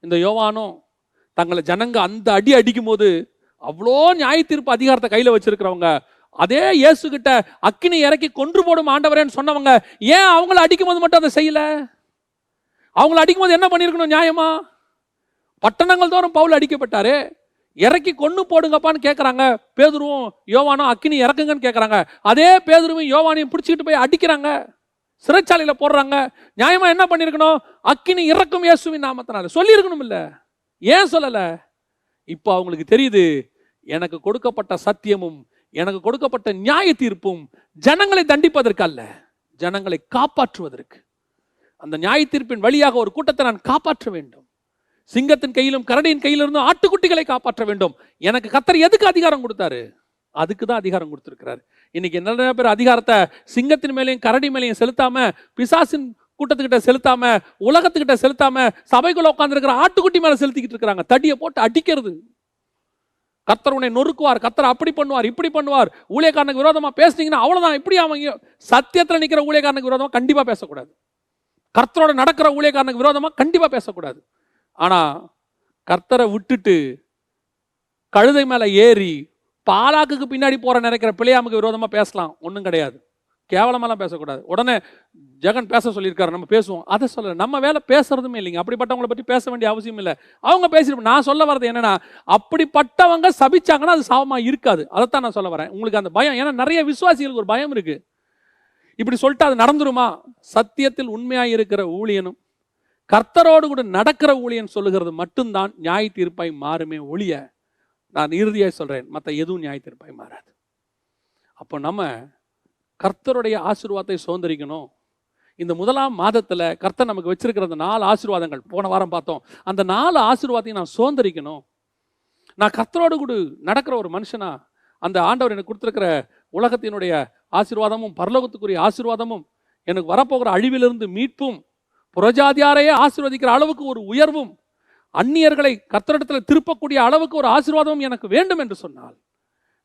இந்த யோவானும் தங்களை ஜனங்க அந்த அடி அடிக்கும் போது அவ்வளோ நியாய தீர்ப்பு அதிகாரத்தை கையில வச்சிருக்கிறவங்க, அதே இயேசு கிட்ட அக்கினி இறக்கி கொன்று போடும் ஆண்டவரேன்னு சொன்னவங்க ஏன் அவங்கள அடிக்கும் போது மட்டும் அதை செய்யல? அவங்கள அடிக்கும் போது என்ன பண்ணிருக்கணும் நியாயமா? பட்டணங்கள் தோறும் பவுல் அடிக்கப்பட்டாரு, இறக்கி கொன்னு போடுங்கப்பான்னு கேட்கறாங்க. பேதுருவும் யோவானும் அக்கினி இறக்குங்கன்னு கேட்கறாங்க. அதே பேதுருவும் யோவானையும் பிடிச்சிக்கிட்டு போய் அடிக்கிறாங்க, சிறைச்சாலையில போடுறாங்க. நியாயமா என்ன பண்ணிருக்கணும்? அக்கினி இறக்கும் இயேசுவின் நாமத்தினால சொல்லி இருக்கணும். இல்ல, ஏன் சொல்லல? இப்போ அவங்களுக்கு தெரியுது, எனக்கு கொடுக்கப்பட்ட சத்தியமும் எனக்கு கொடுக்கப்பட்ட நியாய தீர்ப்பும் ஜனங்களை தண்டிப்பதற்கு அல்ல, ஜனங்களை காப்பாற்றுவதற்கு. அந்த நியாய தீர்ப்பின் வழியாக ஒரு கூட்டத்தை நான் காப்பாற்ற வேண்டும். சிங்கத்தின் கையிலும் கரடியின் கையிலிருந்தும் ஆட்டுக்குட்டிகளை காப்பாற்ற வேண்டும். எனக்கு கர்த்தர் எதுக்கு அதிகாரம் கொடுத்தாரு? அதுக்கு தான் அதிகாரம் கொடுத்திருக்கிறாரு. இன்னைக்கு நிறைய பேர் அதிகாரத்தை சிங்கத்தின் மேலையும் கரடி மேலையும் செலுத்தாம, பிசாசின் கூட்டத்துக்கிட்ட செலுத்தாம, உலகத்துக்கிட்ட செலுத்தாம, சபைக்குள்ள உட்கார்ந்து இருக்கிற ஆட்டுக்குட்டி மேல செலுத்திக்கிட்டு இருக்கிறாங்க. தடியை போட்டு அடிக்கிறது. கர்த்தர் உன்னை நொறுக்குவார், கர்த்தர் அப்படி பண்ணுவார், இப்படி பண்ணுவார். ஊழியக்காரனுக்கு விரோதமா பேசுனீங்கன்னா அவ்வளவுதான். இப்படி அவங்க சத்தியத்துல நிக்கிற ஊழியக்காரனுக்கு விரோதமா கண்டிப்பா பேசக்கூடாது. கர்த்தரோட நடக்கிற ஊழியக்காரனுக்கு விரோதமா கண்டிப்பா பேசக்கூடாது. ஆனா கர்த்தரை விட்டுட்டு கழுதை மேல ஏறி பாலாக்குக்கு பின்னாடி போற நினைக்கிற பிள்ளையாமுக்கு விரோதமா பேசலாம், ஒன்றும் கிடையாது. கேவலமெல்லாம் பேசக்கூடாது. உடனே ஜெகன் பேச சொல்லியிருக்காரு, நம்ம பேசுவோம். அதை சொல்ல நம்ம வேலை பேசுறதுமே இல்லைங்க. அப்படிப்பட்டவங்களை பற்றி பேச வேண்டிய அவசியம் இல்லை. அவங்க பேசிட்டு, நான் சொல்ல வர்றது என்னன்னா, அப்படிப்பட்டவங்க சபிச்சாங்கன்னா அது சாபமா இருக்காது. அதைத்தான் நான் சொல்ல வரேன். உங்களுக்கு அந்த பயம், ஏன்னா நிறைய விசுவாசிகளுக்கு ஒரு பயம் இருக்கு. இப்படி சொல்லிட்டு அது நடந்துருமா? சத்தியத்தில் உண்மையாக இருக்கிற ஊழியனும் கர்த்தரோடு கூட நடக்கிற ஊழியன் சொல்லுகிறது மட்டும்தான் நியாய தீர்ப்பாய் மாறுமே ஒழிய, நான் இறுதியாக சொல்றேன், மற்ற எதுவும் நியாய தீர்ப்பாய் மாறாது. அப்போ நம்ம கர்த்தருடைய ஆசீர்வாதத்தை சுதந்திரிக்கணும். இந்த முதலாம் மாதத்துல கர்த்தர் நமக்கு வச்சிருக்கிற அந்த 4 ஆசீர்வாதங்கள் போன வாரம் பார்த்தோம். அந்த 4 ஆசீர்வாதத்தையும் நான் சுதந்திரிக்கணும். நான் கர்த்தரோடு கூட நடக்கிற ஒரு மனுஷனா, அந்த ஆண்டவர் எனக்கு கொடுத்திருக்கிற உலகத்தினுடைய ஆசீர்வாதமும் பரலோகத்துக்குரிய ஆசீர்வாதமும், எனக்கு வரப்போகிற அழிவிலிருந்து மீட்பும், புறஜாதியாரையே ஆசீர்வதிக்கிற அளவுக்கு ஒரு உயர்வும், அந்நியர்களை கர்த்தரிடத்தில் திருப்பக்கூடிய அளவுக்கு ஒரு ஆசீர்வாதமும் எனக்கு வேண்டும் என்று சொன்னால்,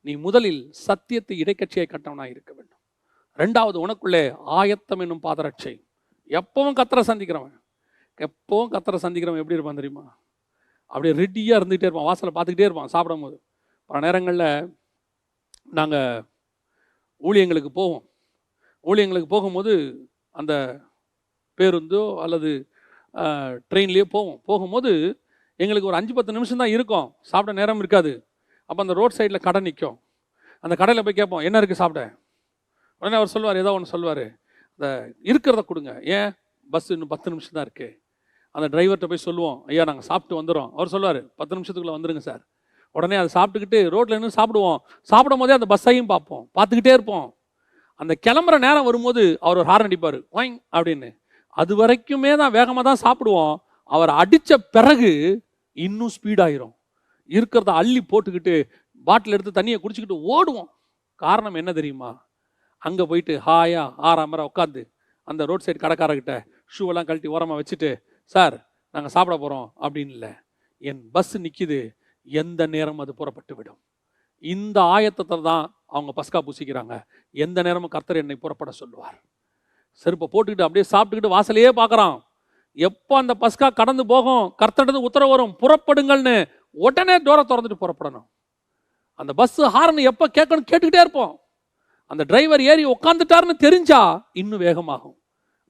நீ முதலில் சத்தியத்தை இடைக்கட்சியை கட்டவனாய் இருக்க வேண்டும். 2வது, உனக்குள்ளே ஆயத்தம் என்னும் பாதரட்சை. எப்பவும் கர்த்தரை சந்திக்கிறவன், எப்பவும் கர்த்தரை சந்திக்கிறவன் எப்படி இருப்பான் தெரியுமா? அப்படியே ரெடியாக இருந்துகிட்டே இருப்பான், வாசலை பார்த்துக்கிட்டே இருப்பான். சாப்பிடும் போது பல நேரங்களில் நாங்கள் ஊழியங்களுக்கு போவோம். ஊழியங்களுக்கு போகும்போது அந்த பேருந்தோ அல்லது ட்ரெயின்லேயோ போகும்போது எங்களுக்கு ஒரு 5-10 நிமிஷம் தான் இருக்கும், சாப்பிட நேரம் இருக்காது. அப்போ அந்த ரோட் சைடில் கடை நிற்கும். அந்த கடையில் போய் கேட்போம், என்ன இருக்குது சாப்பிட? உடனே அவர் சொல்லுவார், ஏதோ ஒன்று சொல்லுவார், அந்த இருக்கிறத கொடுங்க. ஏன்? பஸ் இன்னும் 10 நிமிஷம் தான் இருக்குது. அந்த டிரைவர்கிட்ட போய் சொல்லுவோம், ஐயா நாங்கள் சாப்பிட்டு வந்துடுறோம். அவர் சொல்லுவார், 10 நிமிஷத்துக்குள்ளே வந்துடுங்க சார். உடனே அதை சாப்பிட்டுக்கிட்டு ரோட்டில் இன்னும் சாப்பிடுவோம். சாப்பிடும் போதே அந்த பஸ்ஸையும் பார்த்துக்கிட்டே இருப்போம். அந்த கிளம்புற நேரம் வரும்போது அவர் ஒரு ஹார்ன் அடிப்பார், வாங் அப்படின்னு. அது வரைக்குமே தான் வேகமாக தான் சாப்பிடுவோம். அவர் அடித்த பிறகு இன்னும் ஸ்பீடாயிரும். இருக்கிறத அள்ளி போட்டுக்கிட்டு பாட்டில் எடுத்து தண்ணியை குடிச்சிக்கிட்டு ஓடுவோம். காரணம் என்ன தெரியுமா? அங்கே போயிட்டு ஹாயா 6 மணி உட்காந்து அந்த ரோட் சைடு கடைக்காரர்கிட்ட ஷூவெல்லாம் கழட்டி ஓரமாக வச்சுட்டு, சார் நாங்கள் சாப்பிட போகிறோம் அப்படின்னு இல்லை, என் பஸ் நிற்கிது, எந்த நேரம் அது புறப்பட்டு விடும். இந்த ஆயத்தத்தை தான் அவங்க பஸ்கா பூசிக்கிறாங்க. எந்த நேரமும் கர்த்தர் என்னை புறப்பட சொல்லுவார். செருப்பை போட்டுக்கிட்டு அப்படியே சாப்பிட்டுக்கிட்டு வாசலையே பார்க்குறான். எப்போ அந்த பஸ்கா கடந்து போகும், கர்த்தரிடந்து உத்தரவு வரும், புறப்படுங்கள்னு, உடனே டோரை திறந்துட்டு புறப்படணும். அந்த பஸ் ஹார்ன் எப்போ கேட்கணும் கேட்டுக்கிட்டே இருப்போம். அந்த டிரைவர் ஏறி உட்காந்துட்டாருன்னு தெரிஞ்சா இன்னும் வேகமாகும்.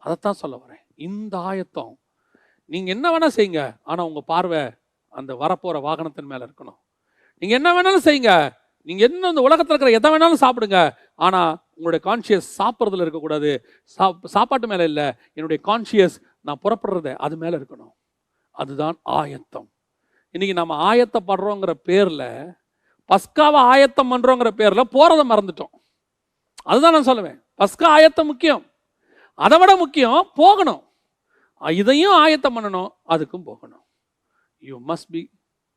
அதைத்தான் சொல்ல வரேன். இந்த ஆயத்தம் நீங்கள் என்ன வேணால் செய்யுங்க, ஆனால் உங்கள் பார்வை அந்த வரப்போகிற வாகனத்தின் மேலே இருக்கணும். நீங்கள் என்ன வேணாலும் செய்யுங்க, நீங்கள் என்ன இந்த உலகத்தில் இருக்கிற எதை வேணாலும் சாப்பிடுங்க, ஆனால் உங்களுடைய கான்ஷியஸ் சாப்பிட்றதுல இருக்கக்கூடாது. சாப்பாட்டு மேலே இல்லை, என்னுடைய கான்ஷியஸ் நான் புறப்படுறத அது மேலே இருக்கணும். அதுதான் ஆயத்தம். இன்னைக்கு நம்ம ஆயத்தப்படுறோங்கிற பேரில், பஸ்காவை ஆயத்தம் பண்ணுறோங்கிற பேரில் போகிறத மறந்துட்டோம். அதுதான் நான் சொல்லுவேன். பஸ்கா ஆயத்தம் முக்கியம், அதை விட முக்கியம் போகணும். இதையும் ஆயத்தம் பண்ணணும், அதுக்கும் போகணும். You must be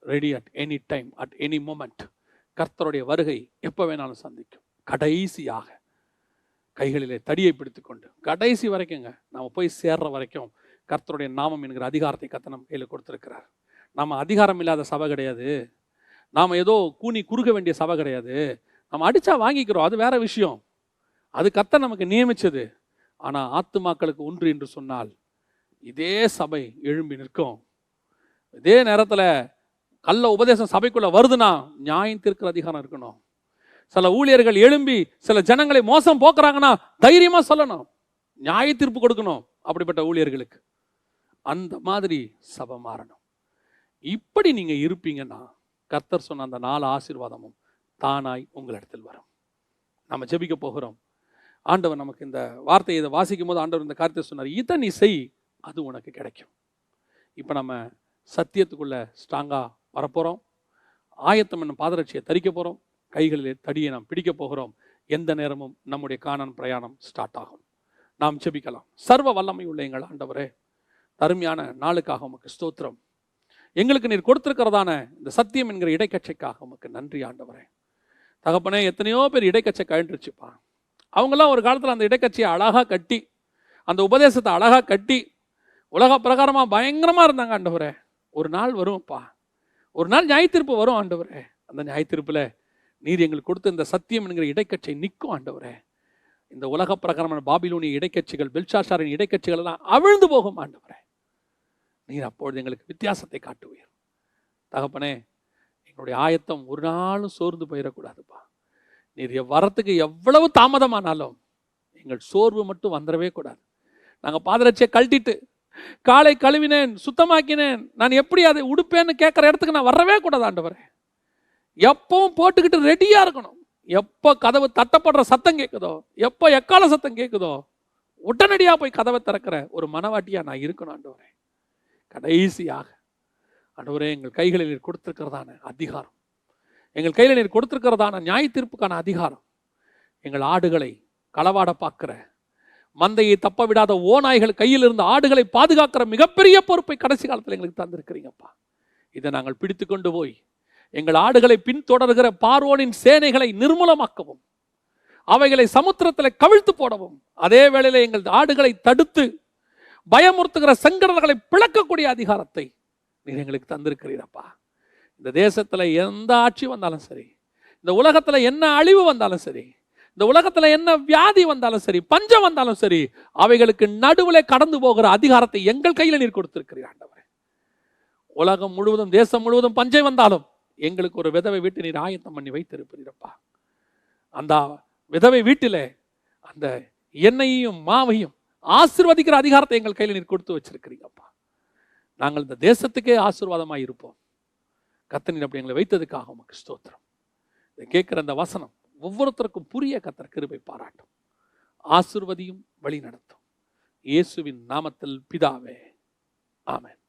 ready at any time, at any moment. கர்த்தருடைய வருகை எப்போ வேணாலும் சந்திக்கும். கடைசியாக கைகளிலே தடியை பிடித்து கொண்டு கடைசி வரைக்குங்க, நம்ம போய் சேர்ற வரைக்கும் கர்த்தருடைய நாமம் என்கிற அதிகாரத்தை கர்த்தர் நம்ம கையில் கொடுத்துருக்கிறார். நம்ம அதிகாரம் இல்லாத சபை கிடையாது, நாம் ஏதோ கூனி குறுக வேண்டிய சபை கிடையாது. நம்ம அடித்தா வாங்கிக்கிறோம், அது வேற விஷயம். அது கர்த்தர் நமக்கு நியமித்தது. ஆனால் ஆத்துமாக்களுக்கு ஒன்று என்று சொன்னால் இதே சபை எழும்பி நிற்கும். இதே நேரத்தில் கள்ள உபதேசம் சபைக்குள்ள வருதுன்னா நியாயம் தீர்க்கிற அதிகாரம் இருக்கணும். சில ஊழியர்கள் எழும்பி சில ஜனங்களை மோசம் போக்குறாங்கன்னா தைரியமா சொல்லணும், நியாய தீர்ப்பு கொடுக்கணும் அப்படிப்பட்ட ஊழியர்களுக்கு. அந்த மாதிரி சபை மாறணும். இப்படி நீங்க இருப்பீங்கன்னா கர்த்தர் சொன்ன அந்த 4 ஆசீர்வாதமும் தானாய் உங்களிடத்தில் வரும். நம்ம ஜெபிக்க போகிறோம். ஆண்டவர் நமக்கு இந்த வார்த்தையை இதை வாசிக்கும் போது ஆண்டவர் இந்த காரியத்தை சொன்னார், இதை நீ செய், அது உனக்கு கிடைக்கும். இப்போ நம்ம சத்தியத்துக்குள்ள ஸ்ட்ராங்கா வரப்போகிறோம். ஆயத்தம் என்னும் பாதரட்சியை தரிக்க போகிறோம். கைகளிலே தடியை நாம் பிடிக்க போகிறோம். எந்த நேரமும் நம்முடைய கானான் பிரயாணம் ஸ்டார்ட் ஆகும். நாம் ஜெபிக்கலாம். சர்வ வல்லமை உள்ள எங்கள் ஆண்டவரே, அருமையான நாளுக்காக உமக்கு ஸ்தோத்திரம். எங்களுக்கு நீர் கொடுத்திருக்கிறதான இந்த சத்தியம் என்கிற இடைக்கச்சைக்காக உமக்கு நன்றி ஆண்டவரே. தகப்பனே, எத்தனையோ பேர் இடைக்கச்சை கழன்றுச்சுப்பா. அவங்கெல்லாம் ஒரு காலத்தில் அந்த இடைக்கட்சியை அழகாக கட்டி, அந்த உபதேசத்தை அழகாக கட்டி உலக பிரகாரமாக பயங்கரமாக இருந்தாங்க ஆண்டவரே. ஒரு நாள் வரும்ப்பா, ஒரு நாள் நியாயத்தீர்ப்பு வரும் ஆண்டவரே. அந்த நியாயத்தீர்ப்பில் நீர் எங்களுக்கு கொடுத்த இந்த சத்தியம் என்கிற இடைக்கட்சை நிற்கும் ஆண்டவரே. இந்த உலக பிரகாரமான பாபிலோனிய இடைக்கட்சிகள், பெல்ஷாசாரின் இடைக்கட்சிகள் எல்லாம் அவிழ்ந்து போகும் ஆண்டவரே. நீர் அப்பொழுது எங்களுக்கு வித்தியாசத்தை காட்டுவீர் தகப்பனே. எங்களுடைய ஆயத்தம் ஒரு நாளும் சோர்ந்து போயிடக்கூடாதுப்பா. நீர் வரத்துக்கு எவ்வளவு தாமதமானாலும் எங்கள் சோர்வு மட்டும் வந்துடவே கூடாது. நாங்கள் பாதரட்சியை கழட்டிட்டு காலை கழுவினேன், சுத்தமாக்கினேன், நான் எப்படி அதை உடுப்பேன்னு கேட்குற இடத்துக்கு நான் வரவே கூடாது ஆண்டவரே. எப்பவும் போட்டுக்கிட்டு ரெடியாக இருக்கணும். எப்போ கதவு தட்டப்படுற சத்தம் கேட்குதோ, எப்போ எக்கால சத்தம் கேட்குதோ உடனடியாக போய் கதவை திறக்கிற ஒரு மனவாட்டியாக நான் இருக்கணும் ஆண்டவரே. கடைசியாக ஆண்டவரே, எங்கள் கைகளில் நீர் கொடுத்திருக்கிறதான அதிகாரம், எங்கள் கையில் நீர் கொடுத்திருக்கிறதான நியாய தீர்ப்புக்கான அதிகாரம், எங்கள் ஆடுகளை களவாட பார்க்கிற, மந்தையை தப்ப விடாத ஓநாய்கள் கையில் இருந்த ஆடுகளை பாதுகாக்கிற மிகப்பெரிய பொறுப்பை கடைசி காலத்தில் எங்களுக்கு தந்திருக்கிறீங்கப்பா. இதை நாங்கள் பிடித்து கொண்டு போய் எங்கள் ஆடுகளை பின்தொடர்கிற பார்வோனின் சேனைகளை நிர்மூலமாக்கவும், அவைகளை சமுத்திரத்தில் கவிழ்த்து போடவும், அதே வேளையில் எங்கள் ஆடுகளை தடுத்து பயமுறுத்துகிற செங்கடல்களை பிளக்கக்கூடிய அதிகாரத்தை நீர் எங்களுக்கு தந்திருக்கிறீரப்பா. இந்த தேசத்தில் எந்த ஆட்சி வந்தாலும் சரி, இந்த உலகத்தில் என்ன அழிவு வந்தாலும் சரி, இந்த உலகத்தில் என்ன வியாதி வந்தாலும் சரி, பஞ்சம் வந்தாலும் சரி, அவைகளுக்கு நடுவில் கடந்து போகிற அதிகாரத்தை எங்கள் கையில் நீர் கொடுத்திருக்கிறீர் ஆண்டவரே. உலகம் முழுவதும், தேசம் முழுவதும் பஞ்சம் வந்தாலும் எங்களுக்கு ஒரு விதவை வீட்டு நீர் ஆயத்தம் பண்ணி வைத்திருப்பீரப்பா. அந்த விதவை வீட்டிலே அந்த எண்ணெயையும் மாவையும் ஆசீர்வதிக்கிற அதிகாரத்தை எங்கள் கையில் நீர் கொடுத்து வச்சிருக்கிறீங்கப்பா. நாங்கள் இந்த தேசத்துக்கே ஆசீர்வாதமாக இருப்போம். கர்த்தர் நீர் அப்படி எங்களை வைத்ததுக்காக உமக்கு ஸ்தோத்திரம். இதை கேட்கிற அந்த வசனம் ஒவ்வொருத்தருக்கும் புரிய கர்த்தர் கிருபை பாராட்டும், ஆசீர்வதியும், வழி நடத்தும். இயேசுவின் நாமத்தில் பிதாவே, ஆமென்.